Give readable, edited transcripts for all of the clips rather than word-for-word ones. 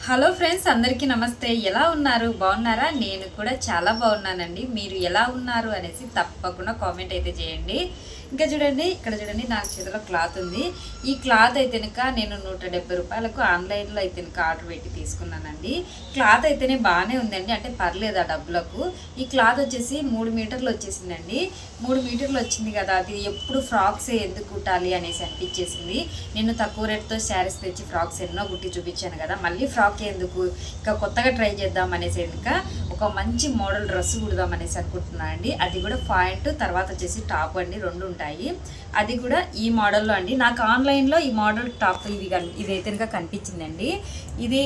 Hello friends, అందరికీ నమస్తే. ఎలా ఉన్నారు? బాగున్నారా? నేను కూడా చాలా బాగున్నానండి. మీరు ఎలా ఉన్నారు అనేసి తప్పకుండా కామెంట్ అయితే చేయండి. ఇంకా చూడండి, ఇక్కడ చూడండి, నాకు చేతిలో క్లాత్ ఉంది. ఈ క్లాత్ అయితే కనుక నేను 170 రూపాయలకు ఆన్లైన్లో అయితే కనుక ఆర్డర్ పెట్టి తీసుకున్నానండి. క్లాత్ అయితేనే బాగానే ఉందండి, అంటే పర్లేదు ఆ డబ్బులకు. ఈ క్లాత్ వచ్చేసి 3 మీటర్లు వచ్చేసిందండి. 3 మీటర్లు వచ్చింది కదా, అది ఎప్పుడు ఫ్రాక్సే ఎందుకు కుట్టాలి అనేసి అనిపించేసింది. నేను తక్కువ రేట్తో శారీస్ తెచ్చి ఫ్రాక్స్ ఎన్నో కుట్టి చూపించాను కదా, మళ్ళీ ఫ్రాక్ ఎందుకు, ఇంకా కొత్తగా ట్రై చేద్దాం అనేసి ఇంకా ఒక మంచి మోడల్ డ్రెస్ కుడదాం అనేసి అనుకుంటున్నాను అండి. అది కూడా పాయింట్ తర్వాత వచ్చేసి టాప్ అండి, రెండు ఉంటాయి. అది కూడా ఈ మోడల్లో అండి. నాకు ఆన్లైన్లో ఈ మోడల్ టాప్ ఇదైతే ఇంకా కనిపించిందండి. ఇది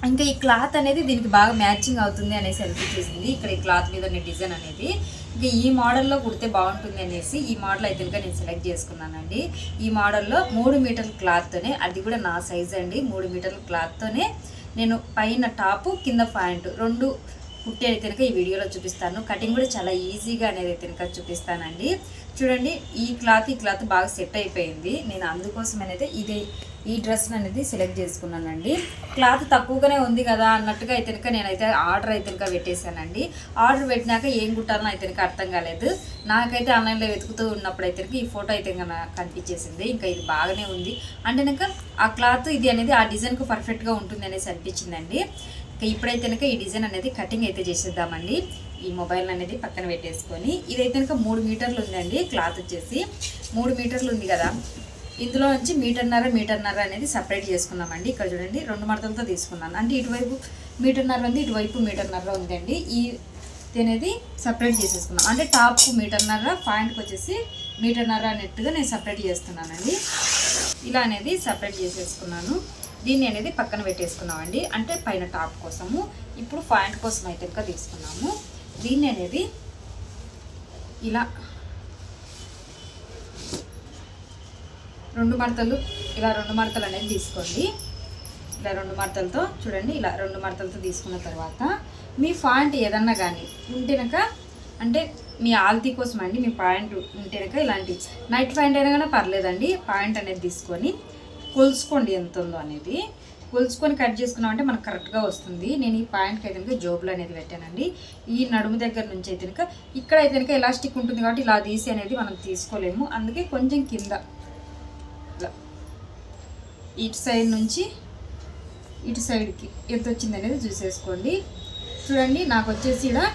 ఇంకా ఈ క్లాత్ అనేది దీనికి బాగా మ్యాచింగ్ అవుతుంది అనేసి అనిపించేసింది. ఇక్కడ ఈ క్లాత్ మీద ఉన్న డిజైన్ అనేది ఇంకా ఈ మోడల్లో కుడితే బాగుంటుంది అనేసి ఈ మోడల్ అయితే ఇంకా నేను సెలెక్ట్ చేసుకున్నానండి. ఈ మోడల్లో 3 మీటర్ల క్లాత్తోనే, అది కూడా నా సైజ్ అండి, 3 మీటర్ల క్లాత్తోనే నేను పైన టాపు కింద ప్యాంటు రెండు కుట్టి అయితే కనుక ఈ వీడియోలో చూపిస్తాను. కటింగ్ కూడా చాలా ఈజీగా అనేది అయితే కనుక చూపిస్తానండి. చూడండి, ఈ క్లాత్ బాగా సెట్ అయిపోయింది. నేను అందుకోసం అనేది ఈ డ్రెస్ అనేది సెలెక్ట్ చేసుకున్నానండి. క్లాత్ తక్కువగానే ఉంది కదా అన్నట్టుగా అయితే కనుక నేనైతే ఆర్డర్ అయితే కనుక పెట్టేశానండి. ఆర్డర్ పెట్టినాక ఏం కుట్టాలో అయితే కనుక అర్థం కాలేదు. నాకైతే ఆన్లైన్లో వెతుకుతూ ఉన్నప్పుడు అయితే కనుక ఈ ఫోటో అయితే కనుక కనిపించేసింది. ఇంకా ఇది బాగానే ఉంది అంటే కనుక ఆ క్లాత్ ఇది అనేది ఆ డిజైన్కు పర్ఫెక్ట్గా ఉంటుంది అనేసి అనిపించిందండి. ఇప్పుడైతే కనుక ఈ డిజైన్ అనేది కటింగ్ అయితే చేసేద్దామండి. ఈ మొబైల్ అనేది పక్కన పెట్టేసుకొని, ఇదైతే కనుక 3 మీటర్లు ఉందండి. క్లాత్ వచ్చేసి 3 మీటర్లు ఉంది కదా, ఇందులో నుంచి మీటర్న్నర అనేది సపరేట్ చేసుకున్నామండి. ఇక్కడ చూడండి, 2 మడతలతో తీసుకున్నాను. అంటే ఇటువైపు మీటర్న్నర ఉంది, ఇటువైపు మీటర్న్నర ఉందండి. ఇది అనేది సపరేట్ చేసేసుకున్నాం. అంటే టాప్కు మీటర్న్నర, పాయింట్కి వచ్చేసి మీటర్న్నర అన్నట్టుగా నేను సపరేట్ చేస్తున్నానండి. ఇలా అనేది సపరేట్ చేసేసుకున్నాను. దీన్ని అనేది పక్కన పెట్టేసుకున్నామండి, అంటే పైన టాప్ కోసము. ఇప్పుడు పాయింట్ కోసం అయితే ఇంకా తీసుకున్నాము. దీన్ని అనేది ఇలా 2 మడతలు, ఇలా 2 మడతలు అనేది తీసుకోండి. ఇలా 2 మడతలతో చూడండి, ఇలా 2 మడతలతో తీసుకున్న తర్వాత మీ పాయింట్ ఏదన్నా కానీ ఉంటేనక, అంటే మీ ఆల్తీ కోసం అండి, మీ పాయింట్ ఉంటేనక ఇలాంటి నైట్ పాయింట్ అయినా కానీ పర్లేదండి. పాయింట్ అనేది తీసుకొని కొలుసుకోండి ఎంత ఉందో అనేది. కొలుసుకొని కట్ చేసుకున్నామంటే మనకు కరెక్ట్గా వస్తుంది. నేను ఈ పాయింట్కి అయితే కనుక జోబులు అనేది పెట్టానండి. ఈ నడుము దగ్గర నుంచి అయితే కనుక ఇక్కడ అయితే కనుక ఎలాస్టిక్ ఉంటుంది కాబట్టి ఇలా తీసి అనేది మనం తీసుకోలేము. అందుకే కొంచెం కింద ఇలా ఇటు సైడ్ నుంచి ఇటు సైడ్కి ఎంత వచ్చింది అనేది చూసేసుకోండి. చూడండి, నాకు వచ్చేసి ఇక్కడ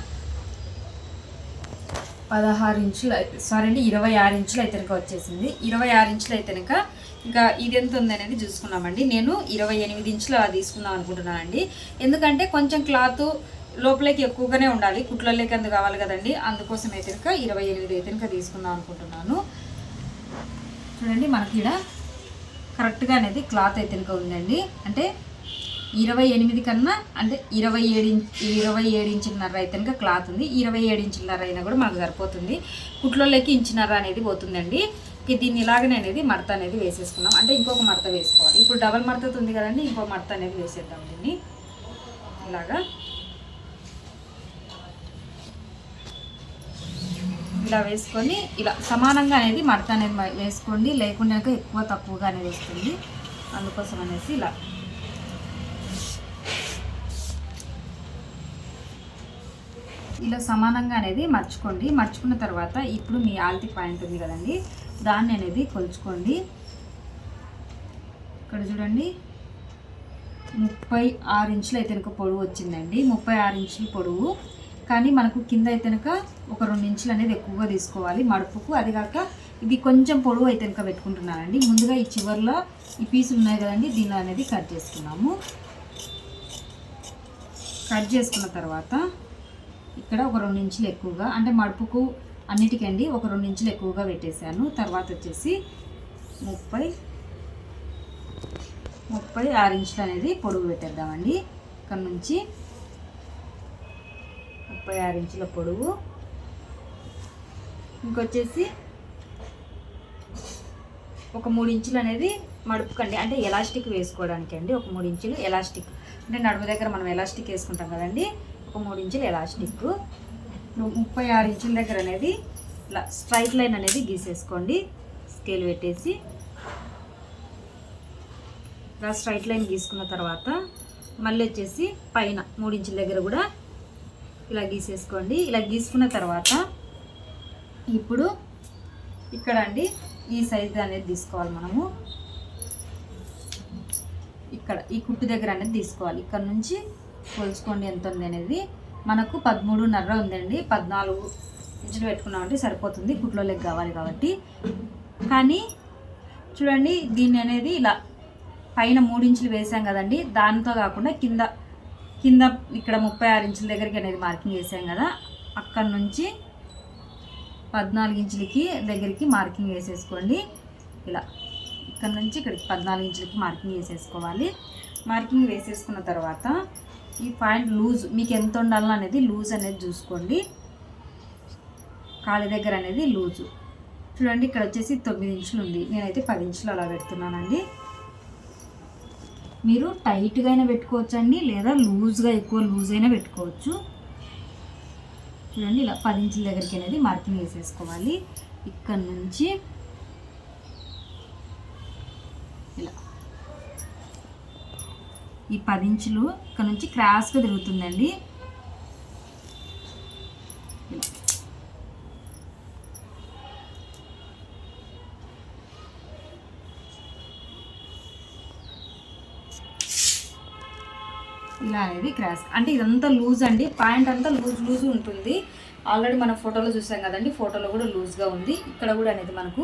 16 ఇంచులు, సారీ అండి 26 ఇంచులు అయితే కనుక వచ్చేసింది. 26 ఇంచులు అయితే కనుక ఇంకా ఇది ఎంత ఉంది అనేది చూసుకున్నామండి. నేను 28 ఇంచులు అలా తీసుకుందాం అనుకుంటున్నానండి. ఎందుకంటే కొంచెం క్లాత్ లోపలికి ఎక్కువగానే ఉండాలి, కుట్లలోకి అందు కావాలి కదండి. అందుకోసం అయితే కనుక 28 అయితే కనుక తీసుకుందాం అనుకుంటున్నాను. చూడండి, మనకి ఇక్కడ కరెక్ట్గా అనేది క్లాత్ అయితే కనుక ఉందండి. అంటే 28 కన్నా అంటే 27 ఇంచున్నర అయితే కనుక క్లాత్ ఉంది. 27 ఇంచున్నర అయినా కూడా మనకు సరిపోతుంది. కుట్లలోకి ఇంచున్నర అనేది పోతుందండి. దీన్ని ఇలాగనే అనేది మడత అనేది వేసేసుకున్నాం. అంటే ఇంకొక మడత వేసుకోవాలి. ఇప్పుడు డబల్ మడత ఉంది కదండి, ఇంకో మడత అనేది వేసేద్దాం. దీన్ని ఇలాగా ఇలా వేసుకొని ఇలా సమానంగా అనేది మడత అనేది వేసుకోండి. లేకుండా ఎక్కువ తక్కువగా అనేది వస్తుంది. అందుకోసం అనేసి ఇలా సమానంగా అనేది మర్చుకోండి. మర్చుకున్న తర్వాత ఇప్పుడు మీ ఆల్తీ పాయింట్ ఉంది కదండి, దాన్ని అనేది కొలుచుకోండి. ఇక్కడ చూడండి, 36 ఇంచులు అయితే కనుక పొడవు వచ్చిందండి. 36 ఇంచులు పొడవు, కానీ మనకు కింద అయితే కనుక ఒక 2 ఇంచులు అనేది ఎక్కువగా తీసుకోవాలి మడుపుకు. అది కాక ఇది కొంచెం పొడవు అయితే కనుక పెట్టుకుంటున్నానండి. ముందుగా ఈ చివర్లో ఈ పీసులు ఉన్నాయి కదండి, దీనిలో అనేది కట్ చేసుకున్నాము. కట్ చేసుకున్న తర్వాత ఇక్కడ ఒక 2 ఇంచులు ఎక్కువగా, అంటే మడుపుకు అన్నిటికండి ఒక 2 ఇంచులు ఎక్కువగా పెట్టేశాను. తర్వాత వచ్చేసి 36 ఇంచులు అనేది పొడవు పెట్టేద్దామండి. ఇక్కడ నుంచి 36 ఇంచుల పొడవు, ఇంకొచ్చేసి ఒక 3 ఇంచులు అనేది మడుపుకండి, అంటే ఎలాస్టిక్ వేసుకోవడానికి అండి. ఒక 3 ఇంచులు ఎలాస్టిక్, అంటే నడుము దగ్గర మనం ఎలాస్టిక్ వేసుకుంటాం కదండి, ఒక 3 ఇంచులు ఎలాస్టిక్. 36 ఇంచుల దగ్గర అనేది ఇలా స్ట్రైట్ లైన్ అనేది గీసేసుకోండి. స్కేల్ పెట్టేసి ఇలా స్ట్రైట్ లైన్ గీసుకున్న తర్వాత మళ్ళీ వచ్చేసి పైన 3 ఇంచుల దగ్గర కూడా ఇలా గీసేసుకోండి. ఇలా గీసుకున్న తర్వాత ఇప్పుడు ఇక్కడ అండి ఈ సైజు అనేది తీసుకోవాలి మనము. ఇక్కడ ఈ కుట్టు దగ్గర అనేది తీసుకోవాలి. ఇక్కడ నుంచి కొలుచుకోండి ఎంత ఉంది అనేది. మనకు 13.5 ఉందండి. 14 ఇంచులు పెట్టుకున్నామంటే సరిపోతుంది, కుట్లోకి కావాలి కాబట్టి. కానీ చూడండి దీన్ని అనేది ఇలా పైన 3 ఇంచులు వేసాం కదండి, దానితో కాకుండా కింద ఇక్కడ 36 ఇంచుల దగ్గరికి అనేది మార్కింగ్ వేసాం కదా, అక్కడ నుంచి 14 ఇంచులకి దగ్గరికి మార్కింగ్ వేసేసుకోండి. ఇలా ఇక్కడ నుంచి ఇక్కడికి 14 ఇంచులకి మార్కింగ్ వేసేసుకోవాలి. మార్కింగ్ వేసేసుకున్న తర్వాత ఈ పాయింట్ లూజ్ మీకు ఎంత ఉండాలో అనేది లూజ్ అనేది చూసుకోండి. కాలి దగ్గర అనేది లూజు చూడండి. ఇక్కడ వచ్చేసి 9 ఇంచులు ఉంది, నేనైతే 10 ఇంచులు అలా పెడుతున్నానండి. మీరు టైట్గా అయినా పెట్టుకోవచ్చు అండి, లేదా లూజ్గా ఎక్కువ లూజ్ అయినా పెట్టుకోవచ్చు. చూడండి ఇలా 10 ఇంచుల దగ్గరికి అనేది మార్కింగ్ వేసేసుకోవాలి. ఇక్కడ నుంచి ఇలా ఈ 10 ఇంచులు ఇక్కడ నుంచి క్రాస్గా తిరుగుతుందండి. ఇలా అనేది క్రాస్ అంటే ఇదంతా లూజ్ అండి, పాయింట్ అంతా లూజ్ ఉంటుంది. ఆల్రెడీ మనం ఫోటోలో చూసాం కదండి, ఫోటోలో కూడా లూజ్గా ఉంది. ఇక్కడ కూడా అనేది మనకు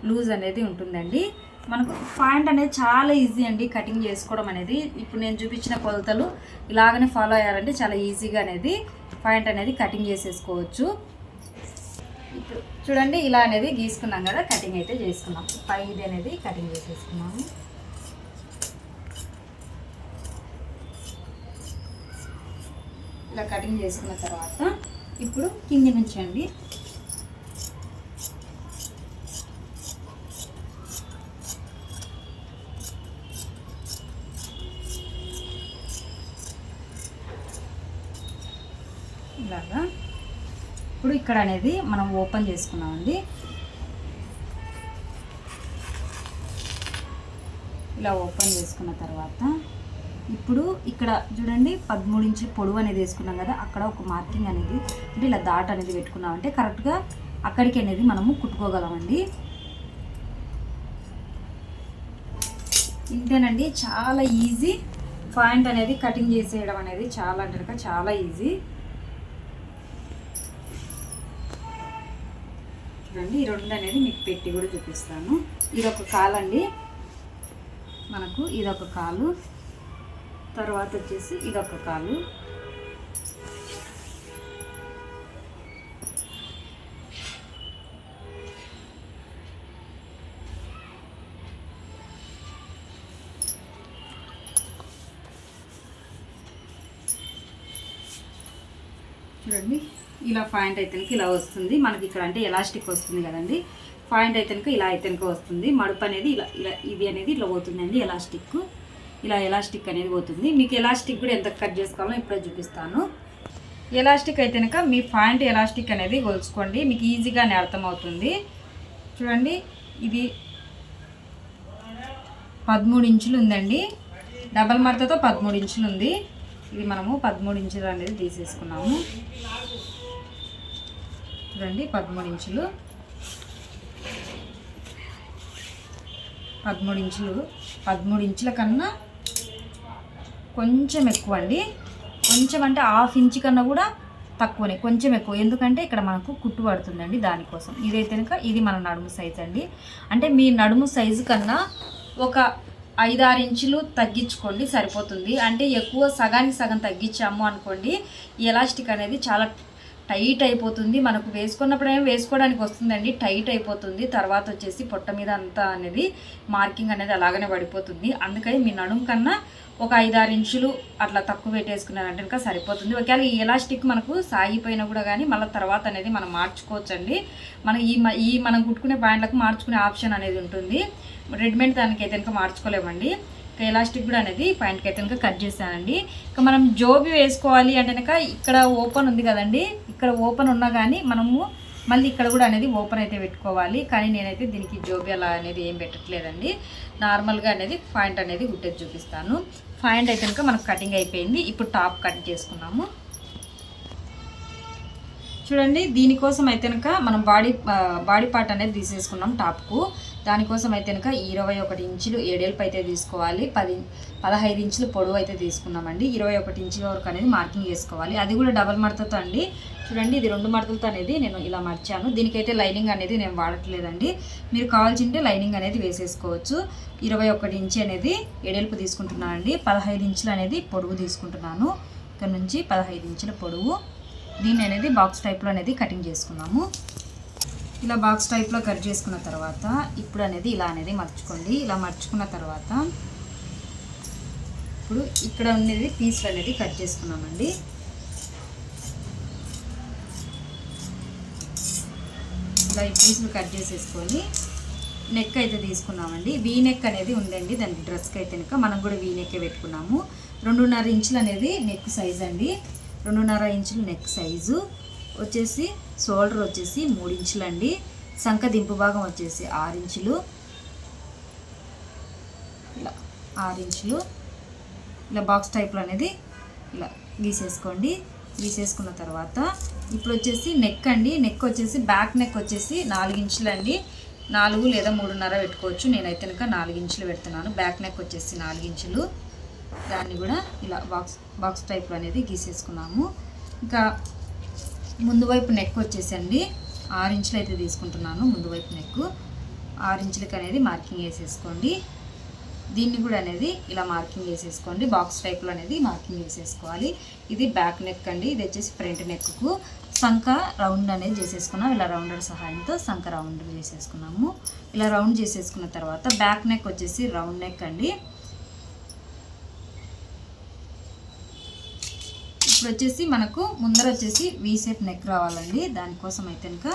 లూజ్ అనేది ఉంటుందండి. మనకు పాయింట్ అనేది చాలా ఈజీ అండి కటింగ్ చేసుకోవడం అనేది. ఇప్పుడు నేను చూపించిన కొలతలు ఇలాగనే ఫాలో అయ్యారంటే చాలా ఈజీగా అనేది పాయింట్ అనేది కటింగ్ చేసేసుకోవచ్చు. ఇప్పుడు చూడండి ఇలా అనేది గీసుకున్నాం కదా, కటింగ్ అయితే చేసుకున్నాం. ఇది అనేది కటింగ్ చేసేసుకున్నాము. ఇలా కటింగ్ చేసుకున్న తర్వాత ఇప్పుడు కింది నుంచి అండి ఇలాగా ఇప్పుడు ఇక్కడ అనేది మనం ఓపెన్ చేసుకున్నామండి. ఇలా ఓపెన్ చేసుకున్న తర్వాత ఇప్పుడు ఇక్కడ చూడండి 13 ఇంచుల పొడవు అనేది వేసుకున్నాం కదా, అక్కడ ఒక మార్కింగ్ అనేది అంటే ఇలా డాట్ అనేది పెట్టుకున్నామంటే కరెక్ట్గా అక్కడికి అనేది మనము కుట్టుకోగలమండి. ఇంతేనండి, చాలా ఈజీ. పాయింట్ అనేది కటింగ్ చేసేయడం అనేది చాలా అంటే చాలా ఈజీ. చూడండి ఈ రెండు అనేది మీకు పెట్టి కూడా చూపిస్తాను. ఇదొక కాలు అండి మనకు, ఇదొక కాలు, తర్వాత వచ్చేసి ఇదొక కాలు. చూడండి ఇలా పాయింట్ అయితే ఇలా వస్తుంది మనకి. ఇక్కడ అంటే ఎలాస్టిక్ వస్తుంది కదండి, పాయింట్ అయితే ఇలా అయితే వస్తుంది. మడుపు అనేది ఇలా ఇలా ఇది అనేది ఇట్లా పోతుందండి ఎలాస్టిక్. ఇలా ఎలాస్టిక్ అనేది పోతుంది. మీకు ఎలాస్టిక్ కూడా ఎంత కట్ చేసుకోవాలో ఇప్పుడే చూపిస్తాను. ఎలాస్టిక్ అయితే మీ పాయింట్ ఎలాస్టిక్ అనేది కొలుచుకోండి, మీకు ఈజీగానే అర్థమవుతుంది. చూడండి ఇది 13 ఇంచులు ఉందండి, డబల్ మడతతో 13 ఇంచులు ఉంది. ఇది మనము 13 ఇంచులు అనేది తీసేసుకున్నాము. చూడండి 13 ఇంచులు, 13 ఇంచులు, 13 ఇంచుల కన్నా కొంచెం ఎక్కువ అండి. కొంచెం అంటే హాఫ్ ఇంచ్ కన్నా కూడా తక్కువనే, కొంచెం ఎక్కువ. ఎందుకంటే ఇక్కడ మనకు కుట్టు పడుతుందండి, దానికోసం. ఇదైతే ఇది మన నడుము సైజ్ అండి. అంటే మీ నడుము సైజు కన్నా ఒక 5-6 ఇంచులు తగ్గించుకోండి సరిపోతుంది. అంటే ఎక్కువ సగానికి సగం తగ్గించాము అనుకోండి, ఈ ఎలాస్టిక్ అనేది చాలా టైట్ అయిపోతుంది. మనకు వేసుకున్నప్పుడు వేసుకోవడానికి వస్తుందండి, టైట్ అయిపోతుంది. తర్వాత వచ్చేసి పొట్ట మీద అంతా అనేది మార్కింగ్ అనేది అలాగనే పడిపోతుంది. అందుకని మీ నడుము కన్నా ఒక 5-6 ఇంచులు అట్లా తక్కువ పెట్టేసుకున్నారంటే ఇంకా సరిపోతుంది. ఒకవేళ ఈ ఎలాస్టిక్ మనకు సాగిపోయినా కూడా కానీ మళ్ళీ తర్వాత అనేది మనం మార్చుకోవచ్చండి. మనం మనం కుట్టుకునే పాయింట్లకు మార్చుకునే ఆప్షన్ అనేది ఉంటుంది. రెడీమేడ్ దానికైతే ఇంకా మార్చుకోలేమండి. ఇంకా ఎలాస్టిక్ కూడా అనేది పాయింట్కి అయితే ఇంకా కట్ చేశానండి. ఇంకా మనం జోబి వేసుకోవాలి అంటే కనుక ఇక్కడ ఓపెన్ ఉంది కదండి, ఇక్కడ ఓపెన్ ఉన్నా కానీ మనము మళ్ళీ ఇక్కడ కూడా అనేది ఓపెన్ అయితే పెట్టుకోవాలి. కానీ నేనైతే దీనికి జోబి అలా అనేది ఏం పెట్టట్లేదండి, నార్మల్గా అనేది పాయింట్ అనేది కుట్టేది చూపిస్తాను. పాయింట్ అయితే కనుక మనకు కటింగ్ అయిపోయింది. ఇప్పుడు టాప్ కట్ చేసుకున్నాము. చూడండి, దీనికోసం అయితే కనుక మనం బాడీ పార్ట్ అనేది తీసేసుకున్నాం టాప్కు. దానికోసం అయితే కనుక 21 ఇంచులు ఏడేల్పు అయితే తీసుకోవాలి. 15 ఇంచులు పొడవు అయితే తీసుకున్నామండి. 21 ఇంచుల వరకు అనేది మార్కింగ్ చేసుకోవాలి. అది కూడా డబల్ మడతతో అండి. చూడండి, ఇది 2 మడతలతో అనేది నేను ఇలా మర్చాను. దీనికైతే లైనింగ్ అనేది నేను వాడట్లేదండి. మీరు కావాల్సింటే లైనింగ్ అనేది వేసేసుకోవచ్చు. 21 ఇంచు అనేది ఏడేల్పు తీసుకుంటున్నానండి. 15 ఇంచులు అనేది పొడవు తీసుకుంటున్నాను. ఇక్కడ నుంచి 15 ఇంచుల పొడవు. దీన్ని అనేది బాక్స్ టైప్లో అనేది కటింగ్ చేసుకున్నాము. ఇలా బాక్స్ టైప్లో కట్ చేసుకున్న తర్వాత ఇప్పుడు అనేది ఇలా అనేది మర్చుకోండి. ఇలా మర్చుకున్న తర్వాత ఇప్పుడు ఇక్కడ ఉన్నది పీస్లు అనేది కట్ చేసుకున్నామండి. ఇలా ఈ పీసులు కట్ చేసేసుకొని నెక్ అయితే తీసుకున్నామండి. వీ నెక్ అనేది ఉందండి దానికి డ్రెస్కి అయితే కనుక మనం కూడా వీ నెక్కే పెట్టుకున్నాము. 2.5 ఇంచులు అనేది నెక్ సైజ్ అండి. 2.5 ఇంచులు నెక్ సైజు వచ్చేసి, షోల్డర్ వచ్చేసి 3 ఇంచులు అండి. సంక దింపు భాగం వచ్చేసి 6 ఇంచులు. ఇలా 6 ఇంచులు ఇలా బాక్స్ టైప్లో అనేది ఇలా గీసేసుకోండి. గీసేసుకున్న తర్వాత ఇప్పుడు వచ్చేసి నెక్ అండి. నెక్ వచ్చేసి బ్యాక్ నెక్ వచ్చేసి 4 ఇంచులు అండి. 4 లేదా 3.5 పెట్టుకోవచ్చు. నేనైతే కనుక 4 ఇంచులు పెడుతున్నాను. బ్యాక్ నెక్ వచ్చేసి 4 ఇంచులు. దాన్ని కూడా ఇలా బాక్స్ టైప్లో అనేది గీసేసుకున్నాము. ఇంకా ముందు వైపు నెక్ వచ్చేసండి 6 ఇంచులు అయితే తీసుకుంటున్నాను. ముందు వైపు నెక్ 6 ఇంచులకి అనేది మార్కింగ్ వేసేసుకోండి. దీన్ని కూడా అనేది ఇలా మార్కింగ్ వేసేసుకోండి. బాక్స్ టైప్లో అనేది మార్కింగ్ వేసేసుకోవాలి. ఇది బ్యాక్ నెక్ అండి. ఇది వచ్చేసి ఫ్రంట్ నెక్కు సంక రౌండ్ అనేది చేసేసుకున్నాం. ఇలా రౌండర్ సహాయంతో సంక రౌండ్ చేసేసుకున్నాము. ఇలా రౌండ్ చేసేసుకున్న తర్వాత బ్యాక్ నెక్ వచ్చేసి రౌండ్ నెక్ అండి. ఇప్పుడు వచ్చేసి మనకు ముందర వచ్చేసి వీ షేప్ నెక్ రావాలండి. దానికోసం అయితే కనుక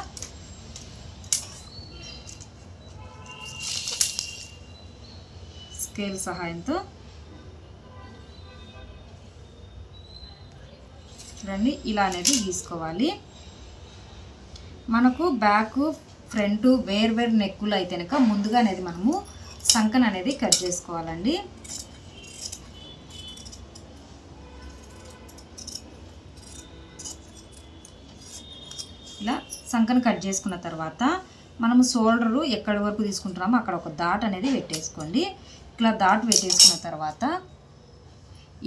స్కేల్ సహాయంతో చూడండి ఇలా అనేది గీసుకోవాలి. మనకు బ్యాక్ ఫ్రంట్ వేరు నెక్కులు అయితే కనుక ముందుగా అనేది మనము సంకన్ అనేది కట్ చేసుకోవాలండి. ఇలా సంకను కట్ చేసుకున్న తర్వాత మనము షోల్డరు ఎక్కడి వరకు తీసుకుంటున్నామో అక్కడ ఒక డాట్ అనేది పెట్టేసుకోండి. ఇట్లా డాట్ పెట్టేసుకున్న తర్వాత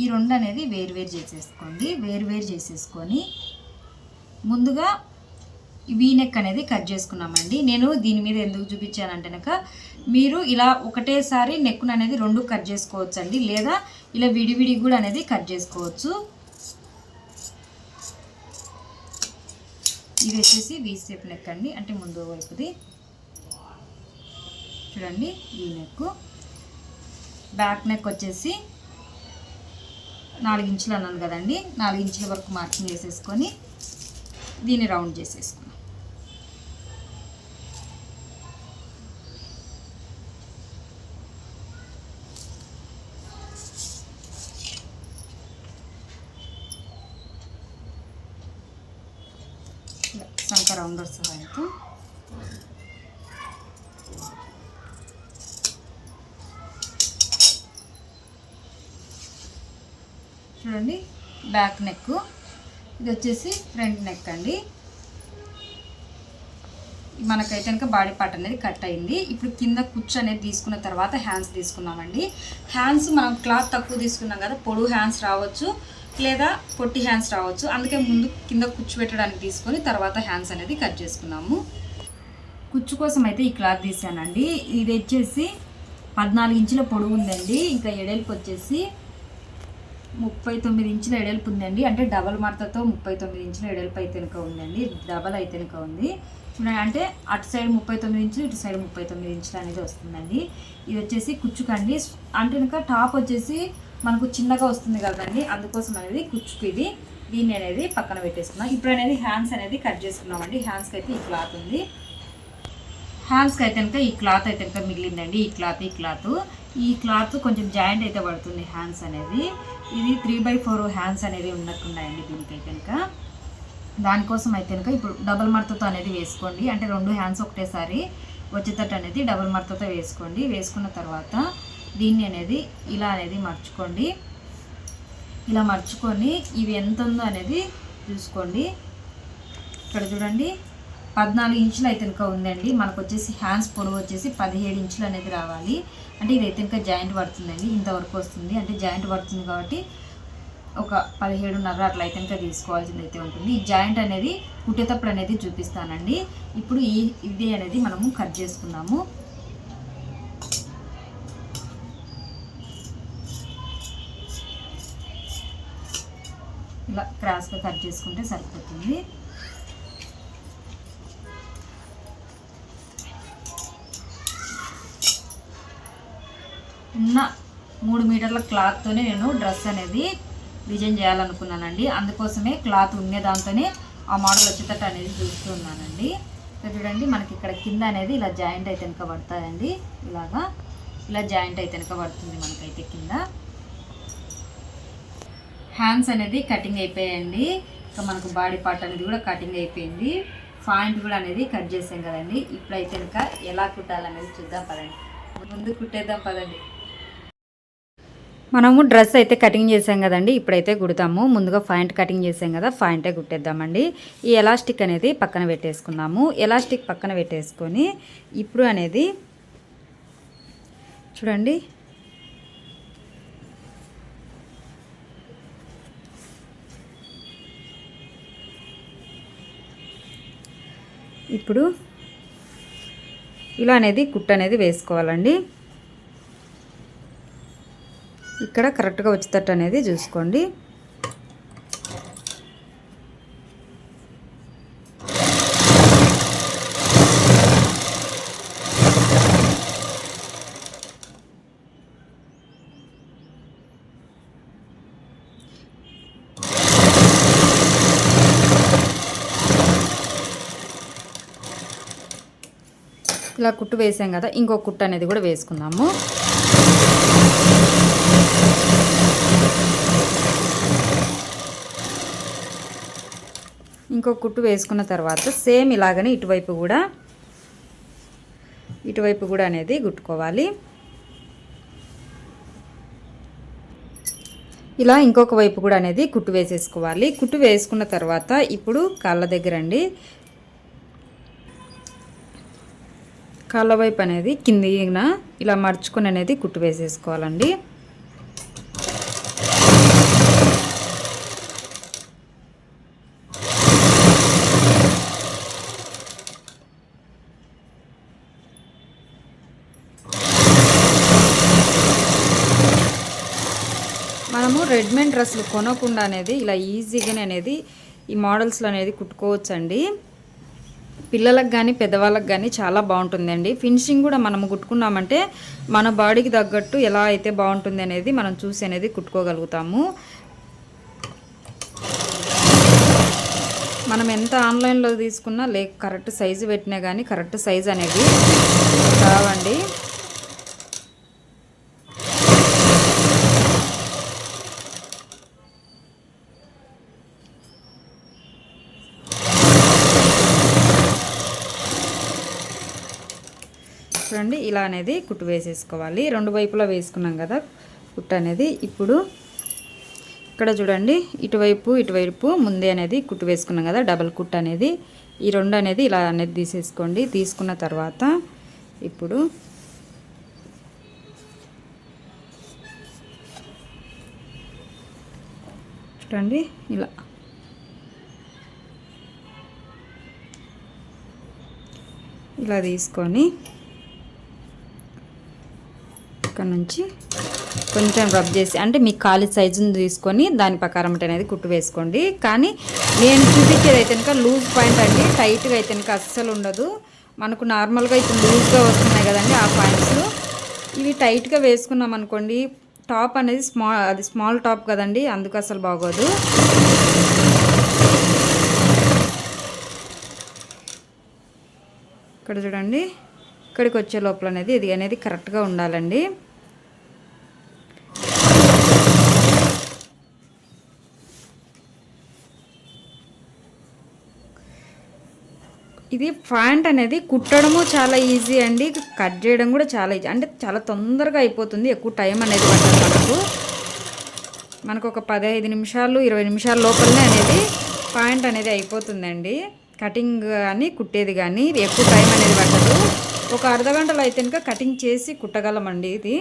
ఈ రెండు అనేది వేరు చేసేసుకోండి. వేరు చేసేసుకొని ముందుగా వీ నెక్ అనేది కట్ చేసుకున్నామండి. నేను దీని మీద ఎందుకు చూపించానంటే కనుక మీరు ఇలా ఒకటేసారి నెక్కును అనేది 2 కట్ చేసుకోవచ్చు అండి. లేదా ఇలా విడివిడి కూడా అనేది కట్ చేసుకోవచ్చు. ఇది వచ్చేసి వీ షేప్ నెక్ అండి. అంటే ముందు వైపుది చూడండి వీ నెక్. బ్యాక్ నెక్ వచ్చేసి 4 ఇంచులు అన్నాను కదండి. 4 ఇంచుల వరకు మార్కింగ్ వేసేసుకొని దీన్ని రౌండ్ చేసేసుకున్నాం. సంక రౌండర్ సహాయంతో చూడండి బ్యాక్ నెక్. ఇది వచ్చేసి ఫ్రంట్ నెక్ అండి. మనకైతే కనుక బాడీ పార్ట్ అనేది కట్ అయింది. ఇప్పుడు కింద కుచ్చు అనేది తీసుకున్న తర్వాత హ్యాండ్స్ తీసుకున్నామండి. హ్యాండ్స్ మనం క్లాత్ తక్కువ తీసుకున్నాం కదా, పొడుగు హ్యాండ్స్ రావచ్చు లేదా పొట్టి హ్యాండ్స్ రావచ్చు. అందుకే ముందు కింద కుచ్చు పెట్టడానికి తీసుకొని తర్వాత హ్యాండ్స్ అనేది కట్ చేసుకున్నాము. కుచ్చు కోసం అయితే ఈ క్లాత్ తీసానండి. ఇది వచ్చేసి 14 ఇంచుల పొడవు ఉందండి. ఇంకా ఎడల్పు వచ్చేసి 39 ఇంచుల ఎడల్పు ఉందండి. అంటే డబల్ మడతతో 39 ఇంచుల ఎడల్పు అయితే కనుక ఉందండి. డబల్ అయితే కనుక ఉంది చూడండి. అంటే అటు సైడ్ 39 ఇంచులు, ఇటు సైడ్ 39 ఇంచులు అనేది వస్తుందండి. ఇది వచ్చేసి కుచ్చుకండి. అంటే కనుక టాప్ వచ్చేసి మనకు చిన్నగా వస్తుంది కదండి, అందుకోసం అనేది కుచ్చుకు ఇది. దీన్ని అనేది పక్కన పెట్టేసుకున్నాం. ఇప్పుడు అనేది హ్యాండ్స్ అనేది కట్ చేసుకున్నామండి. హ్యాండ్స్కి అయితే ఈ క్లాత్ ఉంది. హ్యాండ్స్కి అయితే కనుక ఈ క్లాత్ అయితే కనుక మిగిలిందండి. ఈ క్లాత్ కొంచెం జాయింట్ అయితే పడుతుంది హ్యాండ్స్ అనేది. ఇది 3/4 హ్యాండ్స్ అనేది ఉన్నట్టున్నాయండి దీనికైతే కనుక. దానికోసం అయితే కనుక ఇప్పుడు డబల్ మడతతో అనేది వేసుకోండి. అంటే 2 హ్యాండ్స్ ఒకటేసారి వచ్చేటట్టు అనేది డబల్ మడతతో వేసుకోండి. వేసుకున్న తర్వాత దీన్ని అనేది ఇలా అనేది మర్చుకోండి. ఇలా మర్చుకొని ఇవి ఎంత ఉందో అనేది చూసుకోండి. ఇక్కడ చూడండి 14 ఇంచులు అయితే ఇంకా ఉందండి. మనకు వచ్చేసి హ్యాండ్స్ పొడవు వచ్చేసి 17 ఇంచులు అనేది రావాలి. అంటే ఇది అయితే ఇంకా జాయింట్ పడుతుందండి, ఇంతవరకు వస్తుంది. అంటే జాయింట్ పడుతుంది కాబట్టి ఒక 17.5 అట్లా అయితే ఇంకా తీసుకోవాల్సింది అయితే ఉంటుంది. ఈ జాయింట్ అనేది కుట్టేటప్పుడు అనేది చూపిస్తానండి. ఇప్పుడు ఇది అనేది మనము కట్ చేసుకుందాము. ఇలా క్రాస్గా కట్ చేసుకుంటే సరిపోతుంది. ఉన్న 3 మీటర్ల క్లాత్తోనే నేను డ్రెస్ అనేది డిజైన్ చేయాలనుకున్నానండి. అందుకోసమే క్లాత్ ఉండే దాంతోనే ఆ మోడల్ వచ్చేటట్టు అనేది చూస్తున్నానండి. ఇక్కడ చూడండి మనకి ఇక్కడ కింద అనేది ఇలా జాయింట్ అయితే వెనక పడుతుందండి. ఇలా జాయింట్ అయితే వెనక పడుతుంది మనకైతే కింద. హ్యాండ్స్ అనేది కటింగ్ అయిపోయాయండి. ఇంకా మనకు బాడీ పార్ట్ అనేది కూడా కటింగ్ అయిపోయింది. పాయింట్ కూడా అనేది కట్ చేసాం కదండి. ఇప్పుడైతే ఇంకా ఎలా కుట్టాలనేది చూద్దాం పదండి. ముందు కుట్టేద్దాం పదండి. మనము డ్రెస్ అయితే కటింగ్ చేసాం కదండి. ఇప్పుడైతే కుడతాము. ముందుగా పాయింట్ కటింగ్ చేసాం కదా, పాయింటే కుట్టేద్దామండి. ఈ ఎలాస్టిక్ అనేది పక్కన పెట్టేసుకుందాము. ఎలాస్టిక్ పక్కన పెట్టేసుకొని ఇప్పుడు అనేది చూడండి ఇప్పుడు ఇలా అనేది కుట్టు అనేది వేసుకోవాలండి. ఇక్కడ కరెక్ట్గా వచ్చేటట్టు అనేది చూసుకోండి. ఇలా కుట్టు వేసాం కదా, ఇంకో కుట్టు అనేది కూడా వేసుకుందాము. ఇంకో కుట్టు వేసుకున్న తర్వాత సేమ్ ఇలాగనే ఇటువైపు కూడా అనేది కుట్టుకోవాలి. ఇలా ఇంకొక వైపు కూడా అనేది కుట్టు వేసేసుకోవాలి. కుట్టు వేసుకున్న తర్వాత ఇప్పుడు కాళ్ళ దగ్గర అండి, కాళ్ళ వైపు అనేది కిందిన ఇలా మర్చుకొని అనేది కుట్టు వేసేసుకోవాలండి. మనము రెడీమేడ్ డ్రెస్సులు కొనకుండా అనేది ఇలా ఈజీగానే అనేది ఈ మోడల్స్లో అనేది కుట్టుకోవచ్చండి. పిల్లలకు కానీ పెద్దవాళ్ళకి కానీ చాలా బాగుంటుందండి. ఫినిషింగ్ కూడా మనము కుట్టుకున్నామంటే మన బాడీకి తగ్గట్టు ఎలా అయితే బాగుంటుంది అనేది మనం చూసి అనేది కుట్టుకోగలుగుతాము. మనం ఎంత ఆన్లైన్లో తీసుకున్నా కరెక్ట్ సైజు పెట్టినా కానీ కరెక్ట్ సైజు అనేది రావండి. చూడండి ఇలా అనేది కుట్టు వేసేసుకోవాలి. రెండు వైపులా వేసుకున్నాం కదా కుట్టు అనేది. ఇప్పుడు ఇక్కడ చూడండి ఇటువైపు ముందే అనేది కుట్టు వేసుకున్నాం కదా, డబల్ కుట్టు అనేది. ఈ రెండు అనేది ఇలా అనేది తీసేసుకోండి. తీసుకున్న తర్వాత ఇప్పుడు చూడండి ఇలా తీసుకొని ఇక్కడ నుంచి కొంచెం రబ్ చేసి, అంటే మీ ఖాళీ సైజుని తీసుకొని దాని ప్రకారం అనేది కుట్టు వేసుకోండి. కానీ నేను చూపించేది అయితే కనుక లూజ్ పాయింట్ అండి. టైట్గా అయితే కనుక అస్సలు ఉండదు. మనకు నార్మల్గా ఇప్పుడు లూజ్గా వస్తున్నాయి కదండి ఆ పాయింట్స్, ఇవి టైట్గా వేసుకున్నాం అనుకోండి, టాప్ అనేది స్మాల్ టాప్ కదండి, అందుకు అసలు బాగోదు. ఇక్కడ చూడండి ఇక్కడికి వచ్చే లోపల అనేది ఇది అనేది కరెక్ట్గా ఉండాలండి. ఇది ప్యాంట్ అనేది కుట్టడము చాలా ఈజీ అండి, కట్ చేయడం కూడా చాలా ఈజీ. అంటే చాలా తొందరగా అయిపోతుంది, ఎక్కువ టైం అనేది పట్టదు మనకు. మనకు ఒక 15 నిమిషాలు 20 నిమిషాల లోపలనే అనేది పాయింట్ అనేది అయిపోతుందండి. కటింగ్ కానీ కుట్టేది కానీ ఎక్కువ టైం అనేది పట్టదు. ఒక అర్ధగంటలో అయితే కనుక కటింగ్ చేసి కుట్టగలమండి. ఇది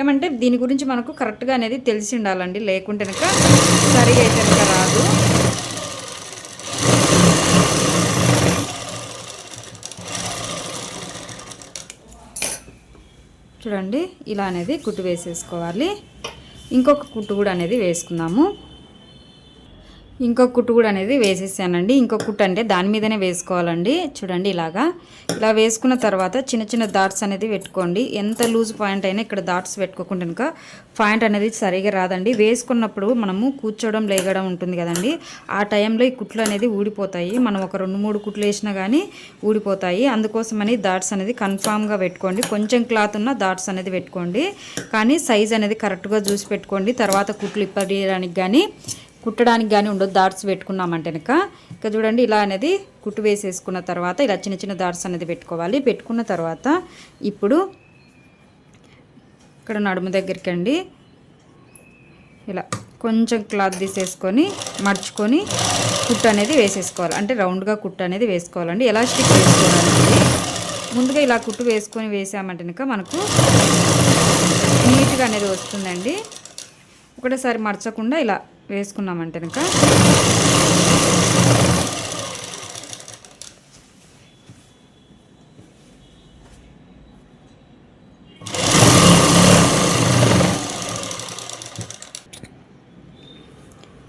ఏమంటే దీని గురించి మనకు కరెక్ట్గా అనేది తెలిసి ఉండాలండి, లేకుంటే కనుక సరిగా అయితే కనుక రాదు. చూడండి ఇలా అనేది కుట్టు వేసేసుకోవాలి. ఇంకొక కుట్టు కూడా అనేది వేసుకుందాము. ఇంకొక కుట్టు కూడా అనేది వేసేసానండి. ఇంకొక కుట్టు అంటే దాని మీదనే వేసుకోవాలండి. చూడండి ఇలా వేసుకున్న తర్వాత చిన్న చిన్న డాట్స్ అనేది పెట్టుకోండి. ఎంత లూజ్ పాయింట్ అయినా ఇక్కడ డాట్స్ పెట్టుకోకుండా కనుక పాయింట్ అనేది సరిగా రాదండి. వేసుకున్నప్పుడు మనము కూర్చోవడం లేగడం ఉంటుంది కదండి, ఆ టైంలో ఈ కుట్లు అనేది ఊడిపోతాయి. మనం ఒక 2-3 కుట్లు వేసినా కానీ ఊడిపోతాయి. అందుకోసమని డాట్స్ అనేది కన్ఫామ్గా పెట్టుకోండి. కొంచెం క్లాత్ ఉన్న డాట్స్ అనేది పెట్టుకోండి, కానీ సైజ్ అనేది కరెక్ట్గా చూసి పెట్టుకోండి. తర్వాత కుట్లు ఇప్పడానికి కానీ కుట్టడానికి కానీ ఉండదు. డాట్స్ పెట్టుకున్నామంటే ఇక చూడండి ఇలా అనేది కుట్టు వేసేసుకున్న తర్వాత ఇలా చిన్న చిన్న డాట్స్ అనేది పెట్టుకోవాలి. పెట్టుకున్న తర్వాత ఇప్పుడు ఇక్కడ నడుము దగ్గరికి అండి ఇలా కొంచెం క్లాత్ తీసేసుకొని మర్చుకొని కుట్టు అనేది వేసేసుకోవాలి. అంటే రౌండ్గా కుట్టు అనేది వేసుకోవాలండి. ఎలాస్టిక్ వేసుకోవాలండి. ముందుగా ఇలా కుట్టు వేసామంటే మనకు నీట్గా అనేది వస్తుందండి. ఒకటేసారి మర్చకుండా ఇలా వేసుకున్నామంటే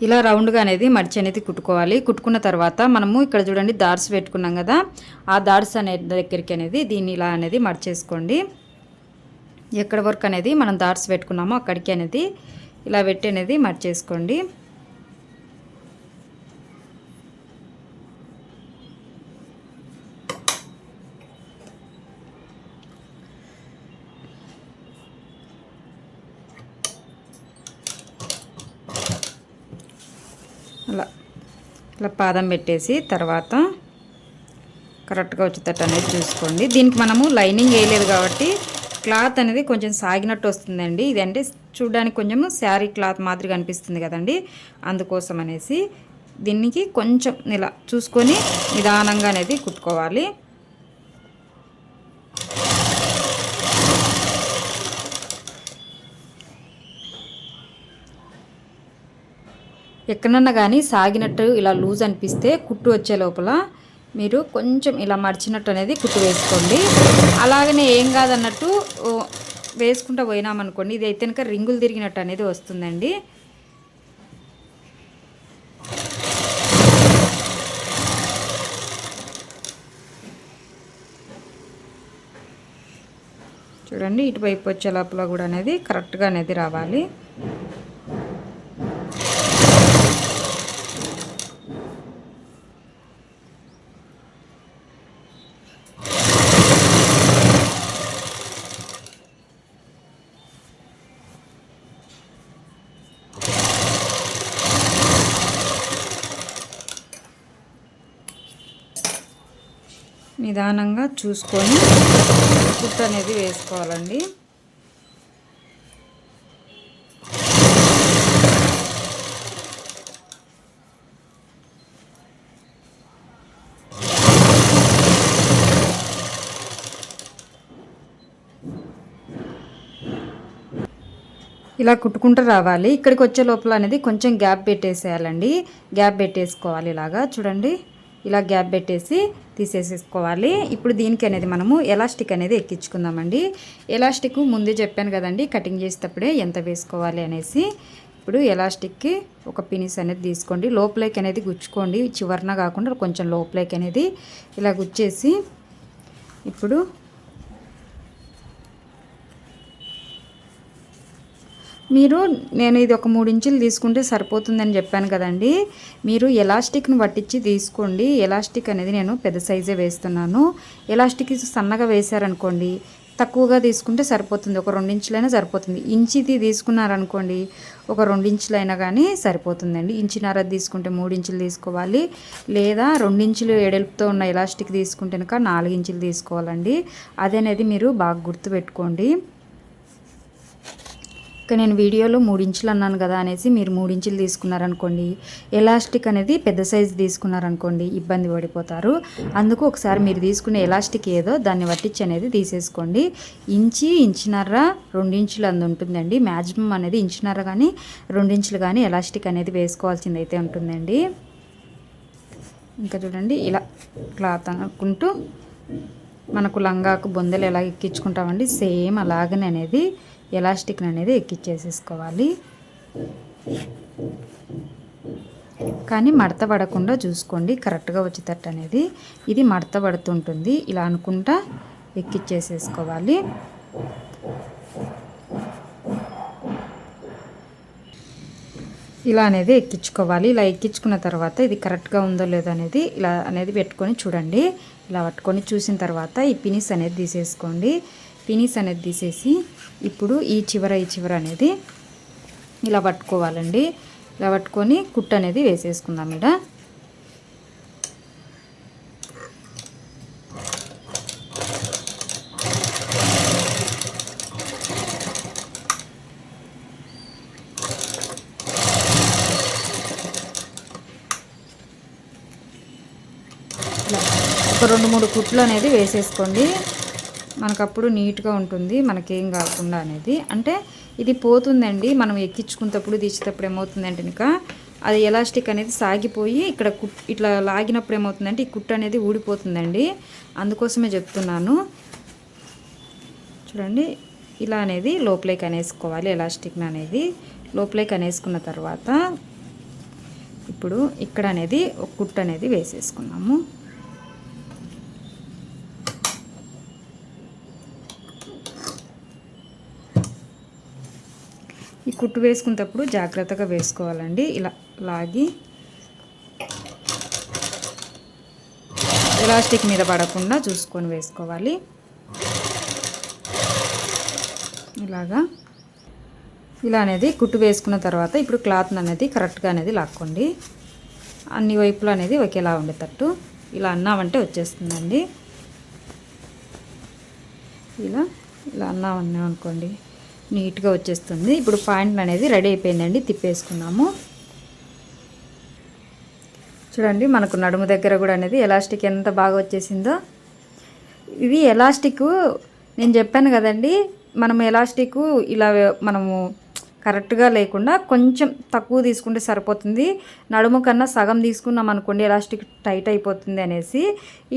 ఇలా రౌండ్గా అనేది మడిచి అనేది కుట్టుకోవాలి. కుట్టుకున్న తర్వాత మనము ఇక్కడ చూడండి డాట్స్ పెట్టుకున్నాం కదా, ఆ డాట్స్ అనేది దగ్గరికి అనేది దీన్ని ఇలా అనేది మడిచేసుకోండి. ఎక్కడ వరకు అనేది మనం డాట్స్ పెట్టుకున్నామో అక్కడికి అనేది ఇలా పెట్టి అనేది మడిచేసుకోండి. ఇలా పాదం పెట్టేసి తర్వాత కరెక్ట్గా వచ్చేటట్టు అనేది చూసుకోండి. దీనికి మనము లైనింగ్ వేయలేదు కాబట్టి క్లాత్ అనేది కొంచెం సాగినట్టు వస్తుందండి. ఇది అంటే చూడడానికి కొంచెం శారీ క్లాత్ మాదిరిగా అనిపిస్తుంది కదండి, అందుకోసం అనేసి దీనికి కొంచెం ఇలా చూసుకొని నిదానంగా అనేది కుట్టుకోవాలి. ఎక్కడన్నా కానీ సాగినట్టు ఇలా లూజ్ అనిపిస్తే కుట్టు వచ్చే లోపల మీరు కొంచెం ఇలా మడిచినట్టు అనేది కుట్టు వేసుకోండి. అలాగనే ఏం కాదన్నట్టు వేసుకుంటూ పోయినామనుకోండి, ఇది అయితే కనుక రింగులు తిరిగినట్టు అనేది వస్తుందండి. చూడండి ఇటువైపు వచ్చే లోపల కూడా అనేది కరెక్ట్గా అనేది రావాలి. నిదానంగా చూసుకొని కుట్టు అనేది వేసుకోవాలండి. ఇలా కుట్టుకుంటూ రావాలి. ఇక్కడికి వచ్చే లోపల అనేది కొంచెం గ్యాప్ పెట్టేసేయాలండి. గ్యాప్ పెట్టేసుకోవాలి. ఇలాగా చూడండి ఇలా గ్యాప్ పెట్టేసి తీసేసుకోవాలి. ఇప్పుడు దీనికి అనేది మనము ఎలాస్టిక్ అనేది ఎక్కించుకుందామండి. ఎలాస్టిక్ ముందే చెప్పాను కదండి కటింగ్ చేసేటప్పుడే ఎంత వేసుకోవాలి అనేసి. ఇప్పుడు ఎలాస్టిక్కి ఒక పినిస్ అనేది తీసుకోండి, లోపలికి అనేది గుచ్చుకోండి. చివరన కాకుండా కొంచెం లోపలికి అనేది ఇలా గుచ్చేసి ఇప్పుడు నేను ఇది ఒక 3 ఇంచులు తీసుకుంటే సరిపోతుందని చెప్పాను కదండి. మీరు ఎలాస్టిక్ను పట్టించి తీసుకోండి. ఎలాస్టిక్ అనేది నేను పెద్ద సైజే వేస్తున్నాను. ఎలాస్టిక్ సన్నగా వేశారనుకోండి తక్కువగా తీసుకుంటే సరిపోతుంది. ఒక 2 ఇంచులైనా సరిపోతుంది. ఇంచిది తీసుకున్నారనుకోండి ఒక 2 ఇంచులైనా కానీ సరిపోతుందండి. ఇంచున్నర తీసుకుంటే 3 ఇంచులు తీసుకోవాలి, లేదా 2 ఇంచులు ఎడల్పుతో ఉన్న ఎలాస్టిక్ తీసుకుంటే కనుక 4 ఇంచులు తీసుకోవాలండి. అదనేది మీరు బాగా గుర్తుపెట్టుకోండి. ఇక నేను వీడియోలో 3 ఇంచులు అన్నాను కదా అనేసి మీరు 3 ఇంచులు తీసుకున్నారనుకోండి, ఎలాస్టిక్ అనేది పెద్ద సైజు తీసుకున్నారనుకోండి ఇబ్బంది పడిపోతారు. అందుకు ఒకసారి మీరు తీసుకునే ఎలాస్టిక్ ఏదో దాన్ని పట్టించి అనేది తీసేసుకోండి. ఇంచున్నర 2 ఇంచులు అందు ఉంటుందండి. మ్యాక్సిమం అనేది ఇంచున్నర కానీ 2 ఇంచులు కానీ ఎలాస్టిక్ అనేది వేసుకోవాల్సింది అయితే ఉంటుందండి. ఇంకా చూడండి ఇలా క్లాత్ అనుకుంటూ మనకు లంగాకు బొందలు ఎలా ఎక్కించుకుంటామండి సేమ్ అలాగనే అనేది ఎలాస్టిక్ అనేది ఎక్కించేసేసుకోవాలి. కానీ మడత పడకుండా చూసుకోండి కరెక్ట్గా వచ్చేటట్టు అనేది. ఇది మడత పడుతుంటుంది, ఇలా అనుకుంటా ఎక్కించేసేసుకోవాలి. ఇలా అనేది ఎక్కించుకోవాలి. ఇలా ఎక్కించుకున్న తర్వాత ఇది కరెక్ట్గా ఉందో లేదో అనేది ఇలా అనేది పెట్టుకొని చూడండి. ఇలా పట్టుకొని చూసిన తర్వాత ఈ పినిస్ అనేది తీసేసుకోండి. పినిస్ అనేది తీసేసి ఇప్పుడు ఈ చివర అనేది ఇలా పట్టుకోవాలండి. ఇలా పట్టుకొని కుట్టు అనేది వేసేసుకుందాం. ఇక్కడ ఒక 2-3 కుట్లు అనేది వేసేసుకోండి. మనకప్పుడు నీట్గా ఉంటుంది, మనకేం కాకుండా అనేది. అంటే ఇది పోతుందండి మనం ఎక్కించుకునేటప్పుడు తీసేటప్పుడు ఏమవుతుందంటే ఇంకా అది ఎలాస్టిక్ అనేది సాగిపోయి ఇక్కడ ఇట్లా లాగినప్పుడు ఏమవుతుందంటే ఈ కుట్టు అనేది ఊడిపోతుందండి. అందుకోసమే చెప్తున్నాను. చూడండి ఇలా అనేది లోపలికి అనేసుకోవాలి. ఎలాస్టిక్ అనేది లోపలికి అనేసుకున్న తర్వాత ఇప్పుడు ఇక్కడ అనేది ఒక కుట్టు అనేది వేసేసుకున్నాము. ఈ కుట్టు వేసుకునేటప్పుడు జాగ్రత్తగా వేసుకోవాలండి. ఇలా లాగి ఎలాస్టిక్ మీద పడకుండా చూసుకొని వేసుకోవాలి. ఇలా అనేది కుట్టు వేసుకున్న తర్వాత ఇప్పుడు క్లాత్ అనేది కరెక్ట్గా అనేది లాక్కోండి. అన్ని వైపులు అనేది ఒకేలా ఉండేటట్టు ఇలా అన్నామంటే వచ్చేస్తుందండి. ఇలా అన్నామన్నా అనుకోండి నీట్గా వచ్చేస్తుంది. ఇప్పుడు పాయింట్ అనేది రెడీ అయిపోయిందండి. తిప్పేసుకున్నాము. చూడండి మనకు నడుము దగ్గర కూడా అనేది ఎలాస్టిక్ ఎంత బాగా వచ్చేసిందో. ఇది ఎలాస్టిక్ నేను చెప్పాను కదండి, మనం ఎలాస్టిక్ ఇలా మనము కరెక్ట్గా లేకుండా కొంచెం తక్కువ తీసుకుంటే సరిపోతుంది. నడుము కన్నా సగం తీసుకున్నాం అనుకోండి ఎలాస్టిక్ టైట్ అయిపోతుంది అనేసి.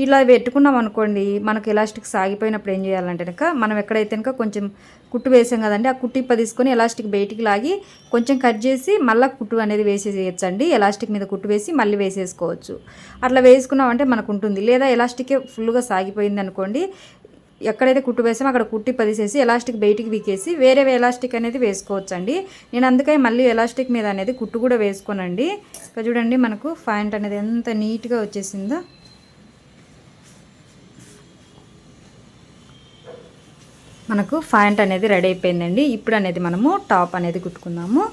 ఇలా పెట్టుకున్నాం అనుకోండి మనకు ఎలాస్టిక్ సాగిపోయినప్పుడు ఏం చేయాలంటే కనుక మనం ఎక్కడైతే కనుక కొంచెం కుట్టు వేసాం కదండి ఆ కుట్టు తీసుకొని ఎలాస్టిక్ బయటికి లాగి కొంచెం కట్ చేసి మళ్ళీ కుట్టు అనేది వేసేసేయచ్చండి. ఎలాస్టిక్ మీద కుట్టు వేసి మళ్ళీ వేసేసుకోవచ్చు. అట్లా వేసుకున్నామంటే మనకు ఉంటుంది. లేదా ఎలాస్టికే ఫుల్గా సాగిపోయింది అనుకోండి, ఎక్కడైతే కుట్టు వేసామో అక్కడ కుట్టి పదిసేసి ఎలాస్టిక్ బయటికి వీకేసి వేరే ఎలాస్టిక్ అనేది వేసుకోవచ్చండి. నేను అందుకని మళ్ళీ ఎలాస్టిక్ మీద అనేది కుట్టు కూడా వేసుకోనండి. ఇక్కడ చూడండి మనకు పాయింట్ అనేది ఎంత నీట్గా వచ్చేసిందో. మనకు పాయింట్ అనేది రెడీ అయిపోయిందండి. ఇప్పుడు అనేది మనము టాప్ అనేది కుట్టుకుందాము.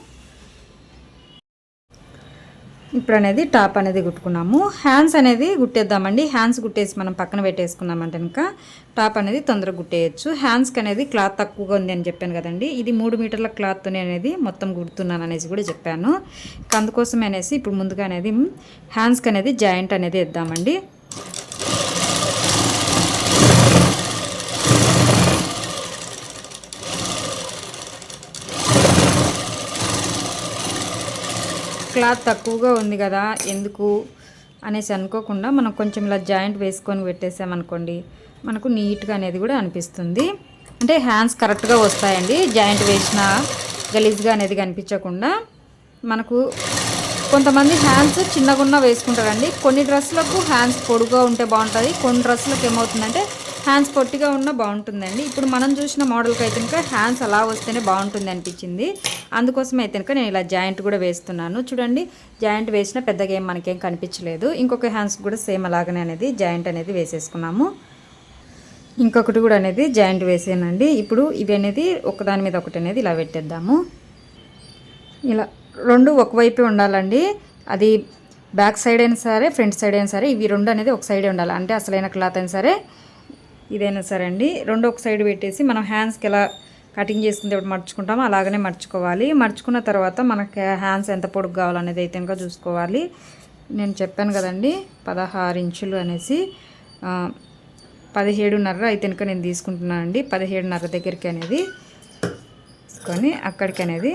ఇప్పుడు అనేది టాప్ అనేది కుట్టుకున్నాము. హ్యాండ్స్ అనేది కుట్టేద్దామండి. హ్యాండ్స్ కుట్టేసి మనం పక్కన పెట్టేసుకున్నామంటే ఇంకా టాప్ అనేది తొందరగా కుట్టేయచ్చు. హ్యాండ్స్కి అనేది క్లాత్ తక్కువగా ఉంది అని చెప్పాను కదండి. ఇది 3 మీటర్ల క్లాత్తోనే అనేది మొత్తం కుడుతున్నాను అనేసి కూడా చెప్పాను. అందుకోసం అనేసి ఇప్పుడు ముందుగా అనేది హ్యాండ్స్కి అనేది జాయింట్ అనేది వేద్దామండి. క్లాత్ తక్కువగా ఉంది కదా ఎందుకు అనేసి అనుకోకుండా మనం కొంచెం ఇలా జాయింట్ వేసుకొని పెట్టేసామనుకోండి మనకు నీట్గా అనేది కూడా అనిపిస్తుంది. అంటే హ్యాండ్స్ కరెక్ట్గా వస్తాయండి. జాయింట్ వేసినా గలీజ్గా అనేది కనిపించకుండా. మనకు కొంతమంది హ్యాండ్స్ చిన్నగా వేసుకుంటారండి. కొన్ని డ్రెస్సులకు హ్యాండ్స్ పొడుగా ఉంటే బాగుంటుంది. కొన్ని డ్రెస్సులకు ఏమవుతుందంటే హ్యాండ్స్ పొట్టిగా ఉన్నా బాగుంటుందండి. ఇప్పుడు మనం చూసిన మోడల్కి అయితే ఇంకా హ్యాండ్స్ అలా వస్తేనే బాగుంటుంది అనిపించింది. అందుకోసం అయితే కనుక నేను ఇలా జాయింట్ కూడా వేస్తున్నాను. చూడండి జాయింట్ వేసిన పెద్దగా ఏం మనకేం కనిపించలేదు. ఇంకొక హ్యాండ్స్ కూడా సేమ్ అలాగనే అనేది జాయింట్ అనేది వేసేసుకున్నాము. ఇంకొకటి కూడా అనేది జాయింట్ వేసానండి. ఇప్పుడు ఇవి అనేది ఒకదాని మీద ఒకటి అనేది ఇలా పెట్టేద్దాము. ఇలా రెండు ఒకవైపే ఉండాలండి. అది బ్యాక్ సైడ్ అయినా సరే ఫ్రంట్ సైడ్ అయినా సరే ఇవి రెండు అనేది ఒక సైడే ఉండాలి. అంటే అసలైన క్లాత్ అయినా సరే ఇదైనా సరే అండి రెండు ఒక సైడ్ పెట్టేసి మనం హ్యాండ్స్కి ఎలా కటింగ్ చేసుకునేటప్పుడు మర్చుకుంటామో అలాగనే మర్చుకోవాలి. మర్చుకున్న తర్వాత మనకి హ్యాండ్స్ ఎంత పొడుగు కావాలనేది అయితే ఇంకా చూసుకోవాలి. నేను చెప్పాను కదండి 16 ఇంచులు అనేసి, 17.5 అయితే ఇంకా నేను తీసుకుంటున్నానండి. 17.5 దగ్గరికి అనేది తీసుకొని అక్కడికి అనేది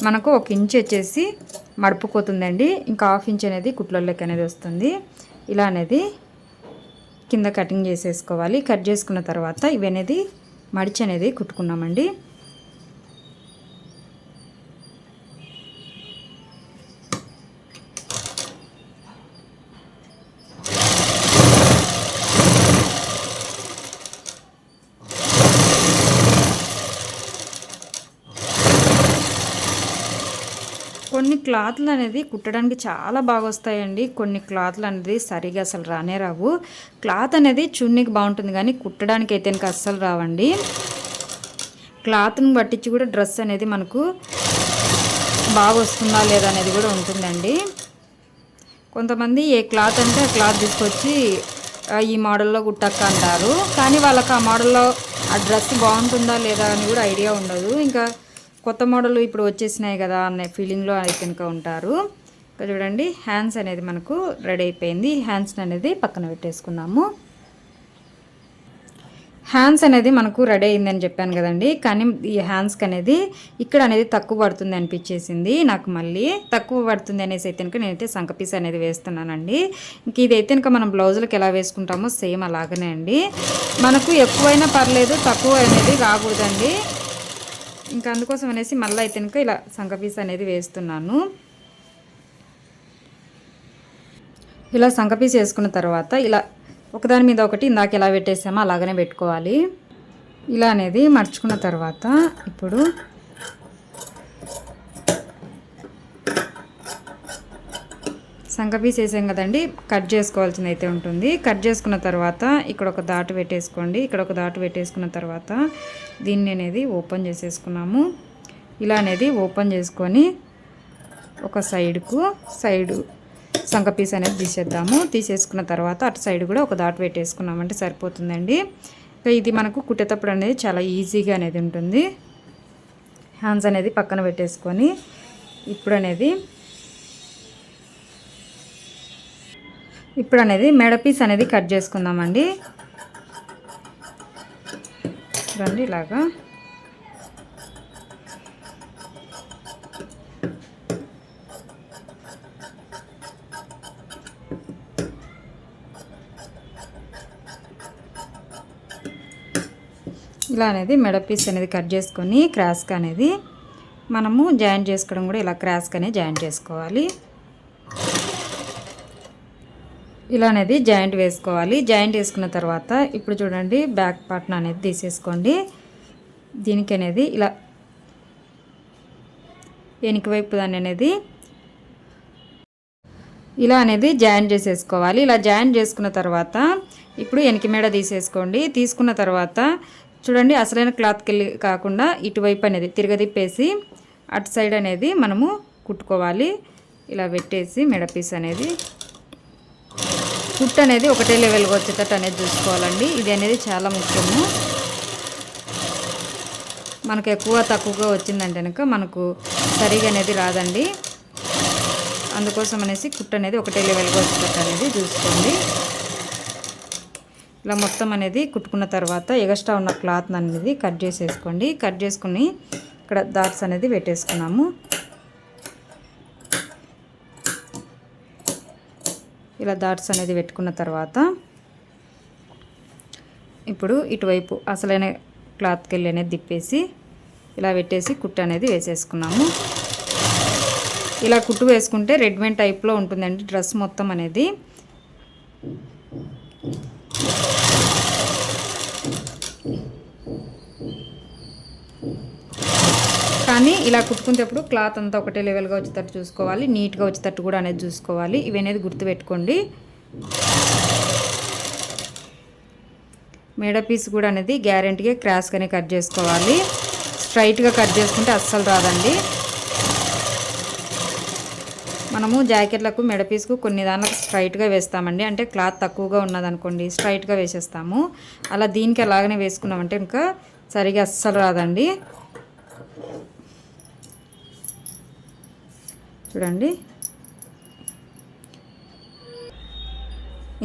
మనకు 1 ఇంచ్ వచ్చేసి మడుపుకోతుందండి. ఇంకా 1/2 ఇంచ్ అనేది కుట్లలోకి అనేది వస్తుంది. ఇలా అనేది కింద కటింగ్ చేసేసుకోవాలి. కట్ చేసుకున్న తర్వాత ఇవి అనేది మడిచి అనేది కుట్టుకున్నామండి. కొన్ని క్లాత్లు అనేది కుట్టడానికి చాలా బాగా వస్తాయండి. కొన్ని క్లాత్లు అనేది సరిగా అసలు రానే రావు. క్లాత్ అనేది చున్నీకి బాగుంటుంది కానీ కుట్టడానికి అయితే ఇంకా అస్సలు రావండి. క్లాత్ని పట్టించి కూడా డ్రెస్ అనేది మనకు బాగా వస్తుందా లేదా అనేది కూడా ఉంటుందండి. కొంతమంది ఏ క్లాత్ అంటే ఆ క్లాత్ తీసుకొచ్చి ఈ మోడల్లో కుట్టక్క అంటారు. కానీ వాళ్ళకి ఆ మోడల్లో ఆ డ్రెస్ బాగుంటుందా లేదా అని కూడా ఐడియా ఉండదు. ఇంకా కొత్త మోడల్ ఇప్పుడు వచ్చేసినాయి కదా అనే ఫీలింగ్లో అయితే ఇంకా ఉంటారు. ఇక్కడ చూడండి హ్యాండ్స్ అనేది మనకు రెడీ అయిపోయింది. హ్యాండ్స్ అనేది పక్కన పెట్టేసుకుందాము. హ్యాండ్స్ అనేది మనకు రెడీ అయిందని చెప్పాను కదండి. కానీ ఈ హ్యాండ్స్కి అనేది ఇక్కడ అనేది తక్కువ పడుతుంది అనిపించేసింది నాకు. మళ్ళీ తక్కువ పడుతుంది అనేసి అయితే కనుక నేనైతే సంక పీస్ అనేది వేస్తున్నానండి. ఇంక ఇదైతే కనుక మనం బ్లౌజులకు ఎలా వేసుకుంటామో సేమ్ అలాగనే అండి. మనకు ఎక్కువైనా పర్లేదు, తక్కువ అనేది రాకూడదండి. ఇంకా అందుకోసం అనేసి మళ్ళీ అయితే కనుక ఇలా సంక పీస్ అనేది వేస్తున్నాను. ఇలా సంక పీస్ వేసుకున్న తర్వాత ఇలా ఒకదాని మీద ఒకటి ఇందాక ఎలా పెట్టేసామో అలాగనే పెట్టుకోవాలి. ఇలా అనేది మర్చుకున్న తర్వాత ఇప్పుడు సంక పీస్ వేసాం కదండి, కట్ చేసుకోవాల్సింది అయితే ఉంటుంది. కట్ చేసుకున్న తర్వాత ఇక్కడ ఒక దాటు పెట్టేసుకోండి. ఇక్కడ ఒక దాటు పెట్టేసుకున్న తర్వాత దీన్ని అనేది ఓపెన్ చేసేసుకున్నాము. ఇలా అనేది ఓపెన్ చేసుకొని ఒక సైడు సంక పీస్ అనేది తీసేద్దాము. తీసేసుకున్న తర్వాత అటు సైడ్ కూడా ఒక దాటు పెట్టేసుకున్నామంటే సరిపోతుందండి. ఇది మనకు కుట్టేటప్పుడు అనేది చాలా ఈజీగా అనేది ఉంటుంది. హ్యాండ్స్ అనేది పక్కన పెట్టేసుకొని ఇప్పుడు అనేది మెడ పీస్ అనేది కట్ చేసుకుందామండి. రండి ఇలాగా ఇలా అనేది మెడ పీస్ అనేది కట్ చేసుకొని క్రాస్గా అనేది మనము జాయింట్ చేసుకోవడం కూడా ఇలా క్రాస్గానే జాయింట్ చేసుకోవాలి. ఇలా అనేది జాయింట్ వేసుకోవాలి. జాయింట్ వేసుకున్న తర్వాత ఇప్పుడు చూడండి బ్యాక్ పార్ట్న అనేది తీసేసుకోండి. దీనికి అనేది ఇలా వెనుక వైపు దాన్ని అనేది ఇలా అనేది జాయింట్ చేసేసుకోవాలి. ఇలా జాయింట్ చేసుకున్న తర్వాత ఇప్పుడు వెనక మెడ తీసేసుకోండి. తీసుకున్న తర్వాత చూడండి అసలైన క్లాత్కి వెళ్ళి కాకుండా ఇటువైపు అనేది తిరగదిప్పేసి అటు సైడ్ అనేది మనము కుట్టుకోవాలి. ఇలా పెట్టేసి మెడ పీస్ అనేది కుట్టు అనేది ఒకటే లెవెల్గా వచ్చేటట్టు అనేది చూసుకోవాలండి. ఇది అనేది చాలా ముఖ్యము. మనకు ఎక్కువ తక్కువగా వచ్చిందంటే కనుక మనకు సరిగా అనేది రాదండి. అందుకోసం అనేసి కుట్టు అనేది ఒకటే లెవెల్గా వచ్చేటట్టు అనేది చూసుకోండి. ఇలా మొత్తం అనేది కుట్టుకున్న తర్వాత ఎగస్ట్రా ఉన్న క్లాత్ అనేది కట్ చేసేసుకోండి. కట్ చేసుకుని ఇక్కడ డాట్స్ అనేది పెట్టేసుకున్నాము. ఇలా డాట్స్ అనేది పెట్టుకున్న తర్వాత ఇప్పుడు ఇటువైపు అసలైన క్లాత్కి వెళ్ళి అనేది తిప్పేసి ఇలా పెట్టేసి కుట్టు అనేది వేసేసుకున్నాము. ఇలా కుట్టు వేసుకుంటే రెడీమేడ్ టైప్లో ఉంటుందండి డ్రెస్ మొత్తం అనేది. కానీ ఇలా కుట్టుకునేటప్పుడు క్లాత్ అంతా ఒకటే లెవెల్గా వచ్చేటట్టు చూసుకోవాలి, నీట్గా వచ్చేటట్టు కూడా అనేది చూసుకోవాలి. ఇవి అనేది గుర్తుపెట్టుకోండి. మేడ పీస్ కూడా అనేది గ్యారెంటీగా క్రాస్గానే కట్ చేసుకోవాలి. స్ట్రైట్గా కట్ చేసుకుంటే అస్సలు రాదండి. మనము జాకెట్లకు మెడ పీస్కు కొన్ని దాంట్లో స్ట్రైట్గా వేస్తామండి. అంటే క్లాత్ తక్కువగా ఉన్నదనుకోండి స్ట్రైట్గా వేసేస్తాము. అలా దీనికి అలాగనే వేసుకున్నామంటే ఇంకా సరిగా అస్సలు రాదండి. చూడండి,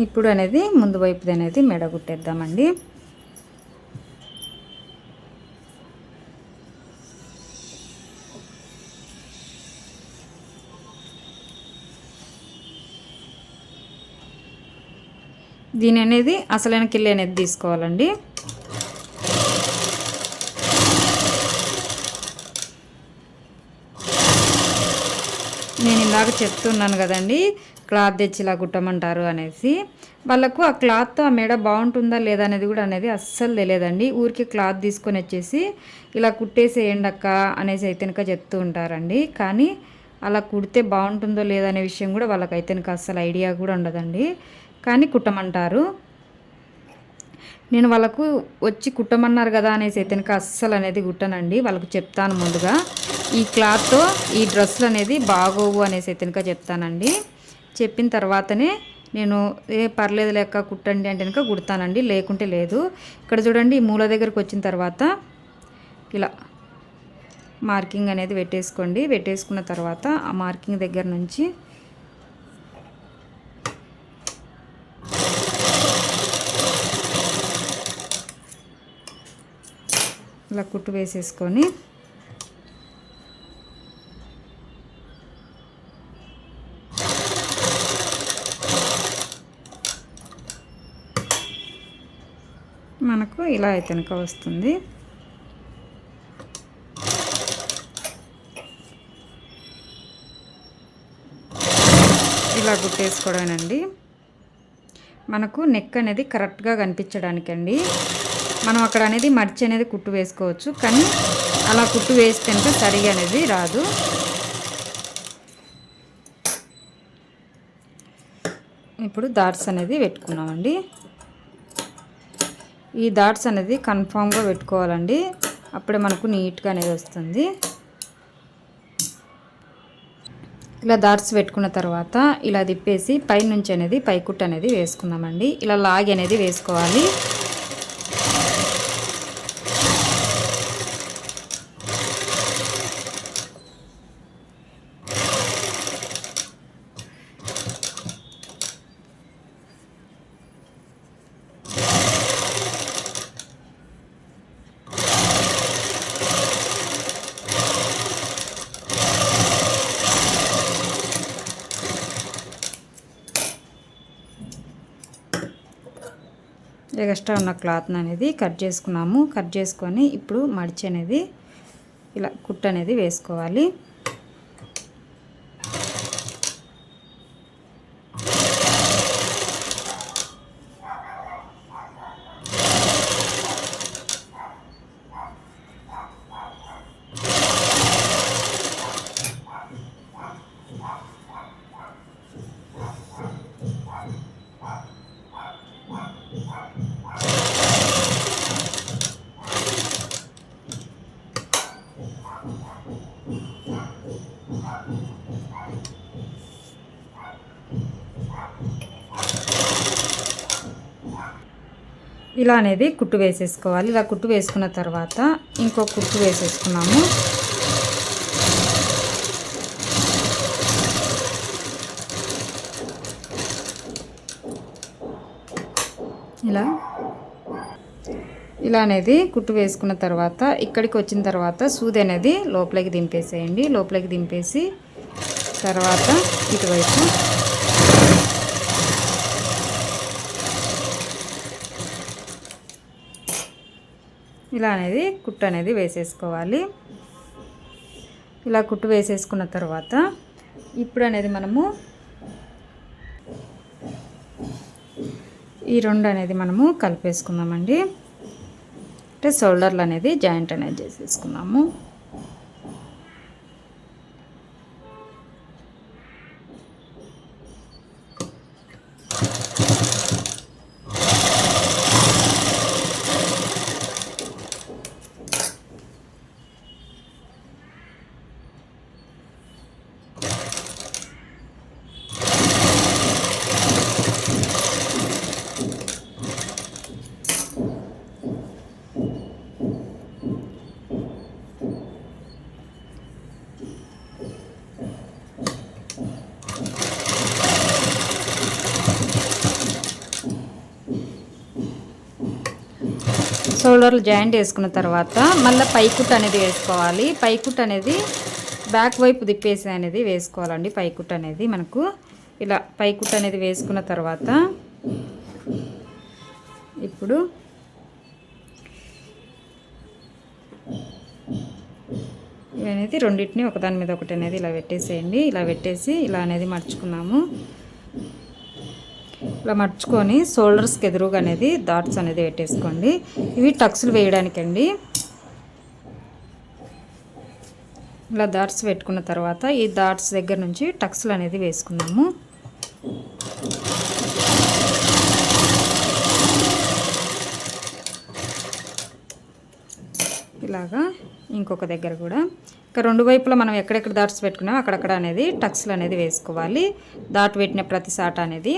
ఇప్పుడు అనేది ముందు వైపుది అనేది మెడ కుట్టేద్దామండి. దీని అనేది అసలైన కిల్లి అనేది తీసుకోవాలండి. నేను ఇందాక చెప్తున్నాను కదండి, క్లాత్ తెచ్చి ఇలా కుట్టమంటారు అనేసి. వాళ్ళకు ఆ క్లాత్తో ఆ మెడ బాగుంటుందా లేదా అనేది కూడా అనేది అస్సలు తెలియదండి. ఊరికి క్లాత్ తీసుకొని వచ్చేసి ఇలా కుట్టేసేయండి అక్క అనేసి అయితే కనుక చెప్తూ ఉంటారండి. కానీ అలా కుడితే బాగుంటుందో లేదనే విషయం కూడా వాళ్ళకైతే కనుక అస్సలు ఐడియా కూడా ఉండదండి. కానీ కుట్టమంటారు. నేను వాళ్ళకు వచ్చి కుట్టమన్నారు కదా అనేసి అయితే కనుక అస్సలు అనేది కుట్టనండి. వాళ్ళకు చెప్తాను ముందుగా, ఈ క్లాత్తో ఈ డ్రెస్సులు అనేది బాగోవు అనేసి అయితే కనుక చెప్తానండి. చెప్పిన తర్వాతనే నేను పర్లేదు లెక్క కుట్టండి అంటే కనుక కుడతానండి, లేకుంటే లేదు. ఇక్కడ చూడండి, ఈ మూల దగ్గరకు వచ్చిన తర్వాత ఇలా మార్కింగ్ అనేది పెట్టేసుకోండి. పెట్టేసుకున్న తర్వాత ఆ మార్కింగ్ దగ్గర నుంచి ఇలా కుట్టు వేసేసుకొని మనకు ఇలా అయితే కనుక వస్తుంది. ఇలా కుట్టేసుకోవడానండి. మనకు నెక్ అనేది కరెక్ట్గా కనిపించడానికండి. మనం అక్కడ అనేది మర్చి అనేది కుట్టు వేసుకోవచ్చు, కానీ అలా కుట్టు వేస్తే కనుక సరిగా అనేది రాదు. ఇప్పుడు డాట్స్ అనేది పెట్టుకున్నామండి. ఈ డాట్స్ అనేది కన్ఫామ్గా పెట్టుకోవాలండి, అప్పుడే మనకు నీట్గా అనేది వస్తుంది. ఇలా డాట్స్ పెట్టుకున్న తర్వాత ఇలా తిప్పేసి పైనుంచి అనేది పైకుట్టు అనేది వేసుకుందామండి. ఇలా లాగి అనేది వేసుకోవాలి. ఎక్స్ట్రా ఉన్న క్లాత్ అనేది కట్ చేసుకున్నాము. కట్ చేసుకొని ఇప్పుడు మడిచి అనేది ఇలా కుట్టు అనేది వేసుకోవాలి. ఇలా అనేది కుట్టు వేసేసుకోవాలి. ఇలా కుట్టు వేసుకున్న తర్వాత ఇంకో కుట్టు వేసేసుకున్నాము. ఇలా అనేది కుట్టు వేసుకున్న తర్వాత ఇక్కడికి వచ్చిన తర్వాత సూది అనేది లోపలికి దింపేసేయండి. లోపలికి దింపేసి తర్వాత ఇటువైపు ఇలా అనేది కుట్టు అనేది వేసేసుకోవాలి. ఇలా కుట్టు వేసేసుకున్న తర్వాత ఇప్పుడు అనేది మనము ఈ రెండు అనేది మనము కలిపేసుకుందామండి. అంటే షోల్డర్లు అనేది జాయింట్ అనేది చేసేసుకున్నాము. షోల్డర్లు జాయింట్ వేసుకున్న తర్వాత మళ్ళీ పైకుట్ అనేది వేసుకోవాలి. పైకుట్ అనేది బ్యాక్ వైపు తిప్పేసి అనేది వేసుకోవాలండి. పైకుట్ అనేది మనకు ఇలా పైకుట్ అనేది వేసుకున్న తర్వాత ఇప్పుడు ఇవనేది రెండింటిని ఒకదాని మీద ఒకటి అనేది ఇలా పెట్టేసేయండి. ఇలా పెట్టేసి ఇలా అనేది మర్చుకున్నాము. ఇలా మర్చుకొని షోల్డర్స్కి ఎదురుగా అనేది డాట్స్ అనేది పెట్టేసుకోండి. ఇవి టక్స్లు వేయడానికండి. ఇలా డాట్స్ పెట్టుకున్న తర్వాత ఈ డాట్స్ దగ్గర నుంచి టక్స్లు అనేది వేసుకున్నాము. ఇలాగా ఇంకొక దగ్గర కూడా ఇంకా రెండు వైపులా మనం ఎక్కడెక్కడ డాట్స్ పెట్టుకున్నామో అక్కడక్కడ అనేది టక్స్లు అనేది వేసుకోవాలి. డాట్ పెట్టిన ప్రతి సాట అనేది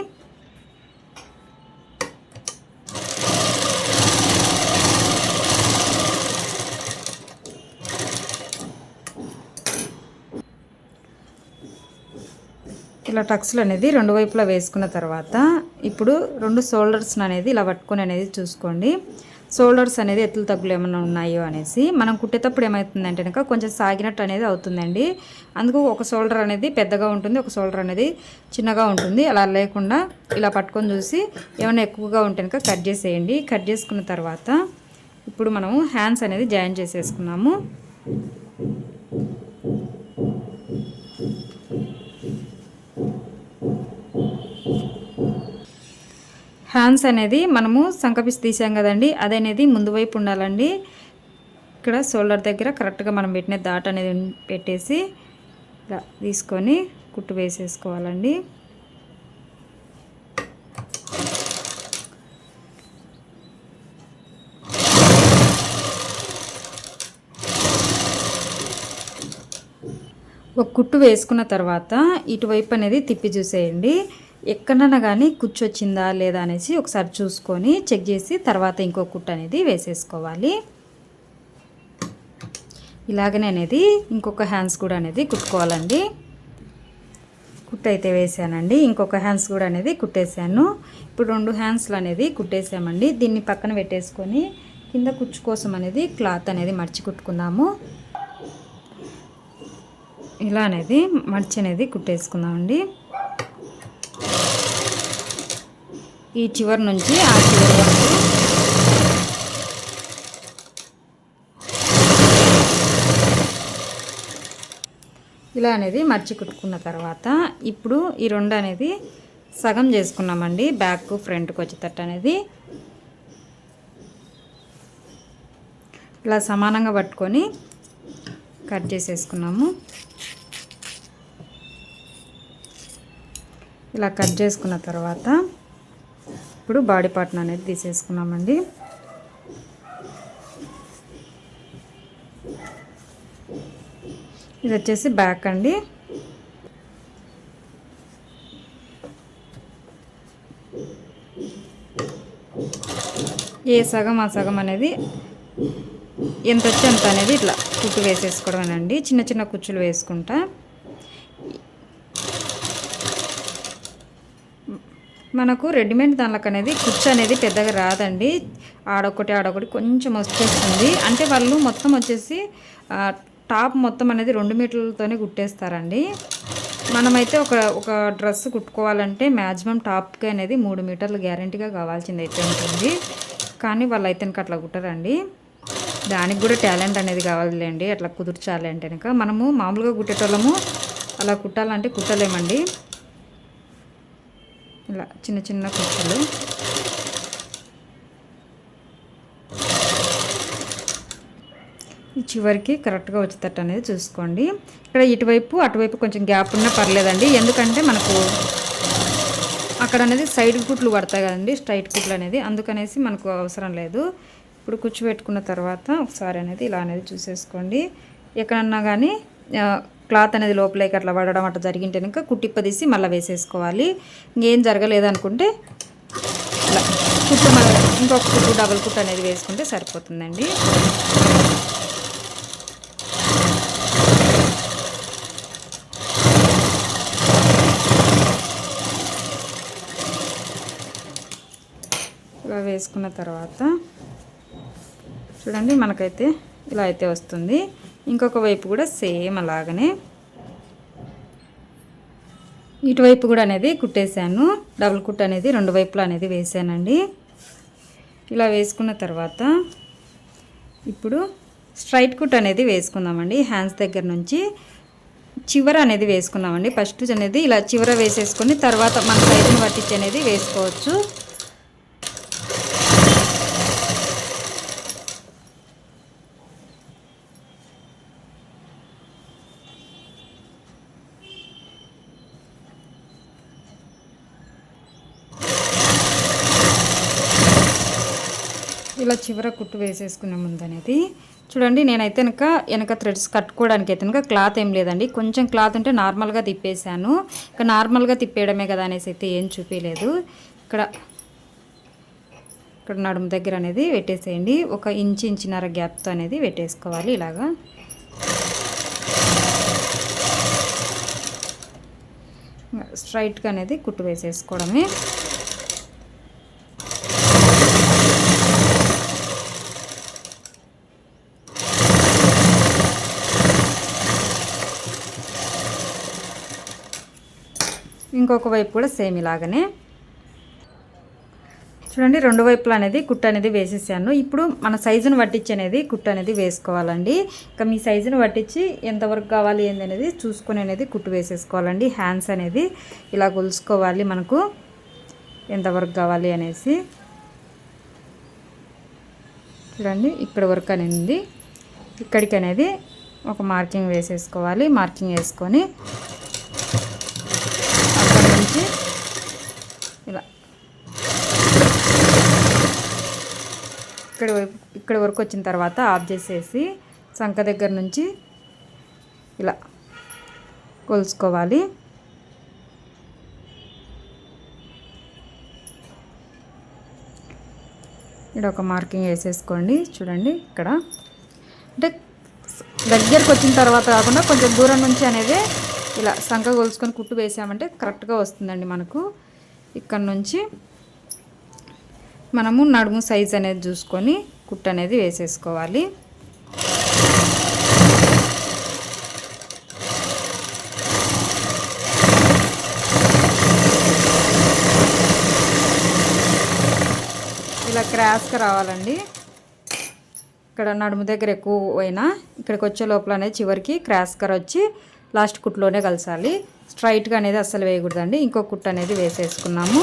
ఇలా టక్స్లు అనేది రెండు వైపులా వేసుకున్న తర్వాత ఇప్పుడు రెండు షోల్డర్స్ అనేది ఇలా పట్టుకొని అనేది చూసుకోండి. షోల్డర్స్ అనేది ఎత్తులు తగ్గులు ఏమైనా ఉన్నాయో అనేసి మనం కుట్టేటప్పుడు ఏమవుతుందంటే కనుక కొంచెం సాగినట్టు అనేది అవుతుందండి. అందుకు ఒక షోల్డర్ అనేది పెద్దగా ఉంటుంది, ఒక షోల్డర్ అనేది చిన్నగా ఉంటుంది. అలా లేకుండా ఇలా పట్టుకొని చూసి ఏమైనా ఎక్కువగా ఉంటే కనుక కట్ చేసేయండి. కట్ చేసుకున్న తర్వాత ఇప్పుడు మనము హ్యాండ్స్ అనేది జాయిన్ చేసేసుకున్నాము. హ్యాండ్స్ అనేది మనము సంకపిసి తీసాం కదండి, అదనేది ముందు వైపు ఉండాలండి. ఇక్కడ షోల్డర్ దగ్గర కరెక్ట్గా మనం పెట్టిన డాట్ అనేది పెట్టేసి ఇలా తీసుకొని కుట్టు వేసేసుకోవాలండి. ఒక కుట్టు వేసుకున్న తర్వాత ఇటువైపు అనేది తిప్పి చూసేయండి. ఎక్కడన్నా కానీ కూర్చొచ్చిందా లేదా అనేసి ఒకసారి చూసుకొని చెక్ చేసి తర్వాత ఇంకో కుట్టు అనేది వేసేసుకోవాలి. ఇలాగనే అనేది ఇంకొక హ్యాండ్స్ కూడా అనేది కుట్టుకోవాలండి. కుట్టు అయితే వేసానండి, ఇంకొక హ్యాండ్స్ కూడా అనేది కుట్టేసాను. ఇప్పుడు రెండు హ్యాండ్స్లు అనేది కుట్టేసామండి. దీన్ని పక్కన పెట్టేసుకొని కింద కుచ్చు కోసం అనేది క్లాత్ అనేది మర్చి కుట్టుకుందాము. ఇలా అనేది మర్చి అనేది కుట్టేసుకుందామండి. ఈ చివరి నుంచి ఆ చివరి వరకు ఇలా అనేది మర్చి కుట్టుకున్న తర్వాత ఇప్పుడు ఈ రెండు అనేది సగం చేసుకున్నామండి. బ్యాక్ ఫ్రంట్కి వచ్చేటట్టు అనేది ఇలా సమానంగా పట్టుకొని కట్ చేసేసుకున్నాము. ఇలా కట్ చేసుకున్న తర్వాత ఇప్పుడు బాడీ పార్ట్ అనేది తీసేసుకున్నామండి. ఇది వచ్చేసి బ్యాక్ అండి. ఏ సగం ఆ సగం అనేది ఎంత వచ్చి అంత అనేది ఇట్లా కుట్టు వేసేసుకోవడమేనండి. చిన్న చిన్న కుచ్చులు వేసుకుంటా. మనకు రెడీమేడ్ దానిలోకి అనేది కుచ్చు అనేది పెద్దగా రాదండి. ఆడొకటి కొంచెం వచ్చేస్తుంది. అంటే వాళ్ళు మొత్తం వచ్చేసి టాప్ మొత్తం అనేది 2 మీటర్లతోనే కుట్టేస్తారండి. మనమైతే ఒక డ్రెస్ కుట్టుకోవాలంటే మ్యాక్సిమం టాప్కి అనేది 3 మీటర్లు గ్యారెంటీగా కావాల్సింది అయితే ఉంటుంది. కానీ వాళ్ళైతే అట్లా కుట్టరండి. దానికి కూడా టాలెంట్ అనేది కావాలండి. అట్లా కుదుర్చాలి అంటే కనుక మనము మామూలుగా కుట్టేటోళ్ళము అలా కుట్టాలంటే కుట్టలేమండి. ఇలా చిన్న చిన్న కుచ్చులు చివరికి కరెక్ట్గా వచ్చేటట్టు అనేది చూసుకోండి. ఇక్కడ ఇటువైపు అటువైపు కొంచెం గ్యాప్ ఉన్నా పర్లేదండి. ఎందుకంటే మనకు అక్కడ అనేది సైడ్ కుట్లు పడతాయి కదండి, స్ట్రైట్ కుట్లు అనేది, అందుకనేసి మనకు అవసరం లేదు. ఇప్పుడు కుచ్చు పెట్టుకున్న తర్వాత ఒకసారి అనేది ఇలా అనేది చూసేసుకోండి. ఎక్కడన్నా కానీ క్లాత్ అనేది లోపలికి అట్లా పడడం అట్లా జరిగింటే కనుక కుట్టిప్పదీసి మళ్ళీ వేసేసుకోవాలి. ఇంకేం జరగలేదనుకుంటే ఇలా కుట్టు మళ్ళీ ఇంకొక కుట్టు డబుల్ కుట్టు అనేది వేసుకుంటే సరిపోతుందండి. ఇలా వేసుకున్న తర్వాత చూడండి మనకైతే ఇలా అయితే వస్తుంది. ఇంకొక వైపు కూడా సేమ్ అలాగనే ఇటువైపు కూడా అనేది కుట్టేశాను. డబుల్ కుట్ అనేది రెండు వైపులా అనేది వేసానండి. ఇలా వేసుకున్న తర్వాత ఇప్పుడు స్ట్రైట్ కుట్ అనేది వేసుకుందామండి. హ్యాండ్స్ దగ్గర నుంచి చివర అనేది వేసుకున్నామండి. ఫస్ట్ అనేది ఇలా చివర వేసేసుకొని తర్వాత మన సైజుని పట్టించి అనేది వేసుకోవచ్చు. ఇలా చివర కుట్టు వేసేసుకునే ముందు అనేది చూడండి, నేనైతే వెనక థ్రెడ్స్ కట్టుకోవడానికి అయితే క్లాత్ ఏం లేదండి. కొంచెం క్లాత్ ఉంటే నార్మల్గా తిప్పేశాను. ఇక నార్మల్గా తిప్పేయడమే కదా అనేసి అయితే ఏం చూపించలేదు. ఇక్కడ నడుము దగ్గర అనేది పెట్టేసేయండి. ఒక ఇంచున్నర గ్యాప్తో అనేది పెట్టేసుకోవాలి. ఇలాగా స్ట్రైట్గా అనేది కుట్టు వేసేసుకోవడమే. ఇంకొక వైపు కూడా సేమ్ ఇలాగనే చూడండి, రెండు వైపులా అనేది కుట్టు అనేది వేసేసాను. ఇప్పుడు మన సైజును పట్టించి అనేది కుట్టు అనేది వేసుకోవాలండి. ఇక మీ సైజును పట్టించి ఎంతవరకు కావాలి ఏంది అనేది చూసుకొని అనేది కుట్టు వేసేసుకోవాలండి. హ్యాండ్స్ అనేది ఇలా కొలుసుకోవాలి మనకు ఎంతవరకు కావాలి అనేసి. చూడండి ఇక్కడ వరకు అనేది ఇక్కడికి అనేది ఒక మార్కింగ్ వేసేసుకోవాలి. మార్కింగ్ వేసుకొని అక్కడ నుంచి ఇలా ఇక్కడ వరకు వచ్చిన తర్వాత ఆఫ్ చేసేసి సంక దగ్గర నుంచి ఇలా కొలుసుకోవాలి. ఇక్కడ ఒక మార్కింగ్ వేసేసుకోండి. చూడండి ఇక్కడ అంటే దగ్గరకు వచ్చిన తర్వాత కాకుండా కొంచెం దూరం నుంచి అనేది ఇలా సంక కొలుసుకొని కుట్టు వేసామంటే కరెక్ట్గా వస్తుందండి మనకు. ఇక్కడ నుంచి మనము నడుము సైజ్ అనేది చూసుకొని కుట్టు అనేది వేసేసుకోవాలి. ఇలా క్రాస్గా రావాలండి. ఇక్కడ నడుము దగ్గర ఎక్కువ అయినా ఇక్కడికి వచ్చే లోపల అనేది చివరికి క్రాస్గా వచ్చి లాస్ట్ కుట్టులోనే కలసాలి. స్ట్రైట్గా అనేది అస్సలు వేయకూడదండి. ఇంకో కుట్టు అనేది వేసేసుకున్నాము.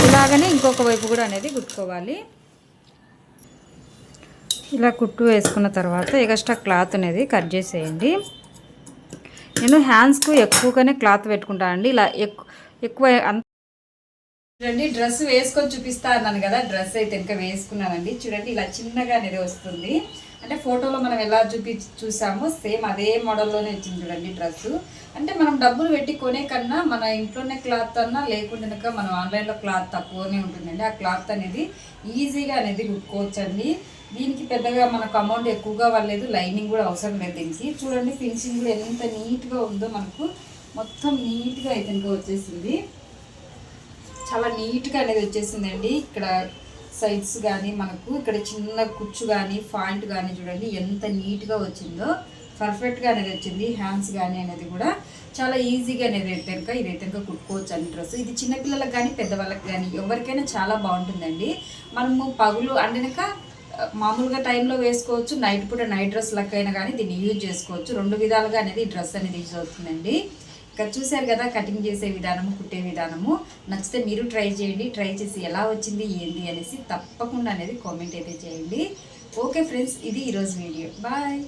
ఇలాగనే ఇంకొక వైపు కూడా అనేది కుట్టుకోవాలి. ఇలా కుట్టు వేసుకున్న తర్వాత ఎక్స్ట్రా క్లాత్ అనేది కట్ చేసేయండి. నేను హ్యాండ్స్కు ఎక్కువగానే క్లాత్ పెట్టుకుంటానండి. ఇలా ఎక్కువ చూడండి, డ్రెస్ వేసుకొని చూపిస్తా అన్నాను కదా, డ్రెస్ అయితే ఇంకా వేసుకున్నానండి. చూడండి ఇలా చిన్నగా అనేది వస్తుంది. అంటే ఫోటోలో మనం ఎలా చూసామో సేమ్ అదే మోడల్లోనే వచ్చింది చూడండి డ్రెస్సు. అంటే మనం డబ్బులు పెట్టి కొనే కన్నా మన ఇంట్లోనే క్లాత్ అన్నా లేకుండా మనం ఆన్లైన్లో క్లాత్ తక్కువనే ఉంటుందండి. ఆ క్లాత్ అనేది ఈజీగా అనేది కుట్టుకోవచ్చండి. దీనికి పెద్దగా మనకు అమౌంట్ ఎక్కువగా వాళ్ళలేదు, లైనింగ్ కూడా అవసరం లేదు దీనికి. చూడండి ఫినిషింగ్ కూడా ఎంత నీట్గా ఉందో, మనకు మొత్తం నీట్గా అయితే ఇంకా వచ్చేసింది. చాలా నీట్గా అనేది వచ్చేసిందండి. ఇక్కడ సైడ్స్ కానీ మనకు ఇక్కడ చిన్న కుచ్చు కానీ పాయింట్ కానీ చూడండి ఎంత నీట్గా వచ్చిందో, పర్ఫెక్ట్గా అనేది వచ్చింది. హ్యాండ్స్ కానీ అనేది కూడా చాలా ఈజీగా అనేది ఇదైతే కుట్టుకోవచ్చు అని డ్రెస్. ఇది చిన్నపిల్లలకు కానీ పెద్దవాళ్ళకి కానీ ఎవరికైనా చాలా బాగుంటుందండి. మనము పగులు అండినక మామూలుగా టైంలో వేసుకోవచ్చు, నైట్ పూట నైట్ డ్రెస్ లెక్కైనా కానీ దీన్ని యూజ్ చేసుకోవచ్చు. రెండు విధాలుగా అనేది ఈ డ్రెస్ అనేది యూజ్ అవుతుందండి. ఇక్కడ చూసారు కదా కటింగ్ చేసే విధానము, కుట్టే విధానము. నచ్చితే మీరు ట్రై చేయండి. ట్రై చేసి ఎలా వచ్చింది ఏంది అనేసి తప్పకుండా అనేది కామెంట్ అయితే చేయండి. ఓకే ఫ్రెండ్స్, ఇది ఈరోజు వీడియో. బాయ్.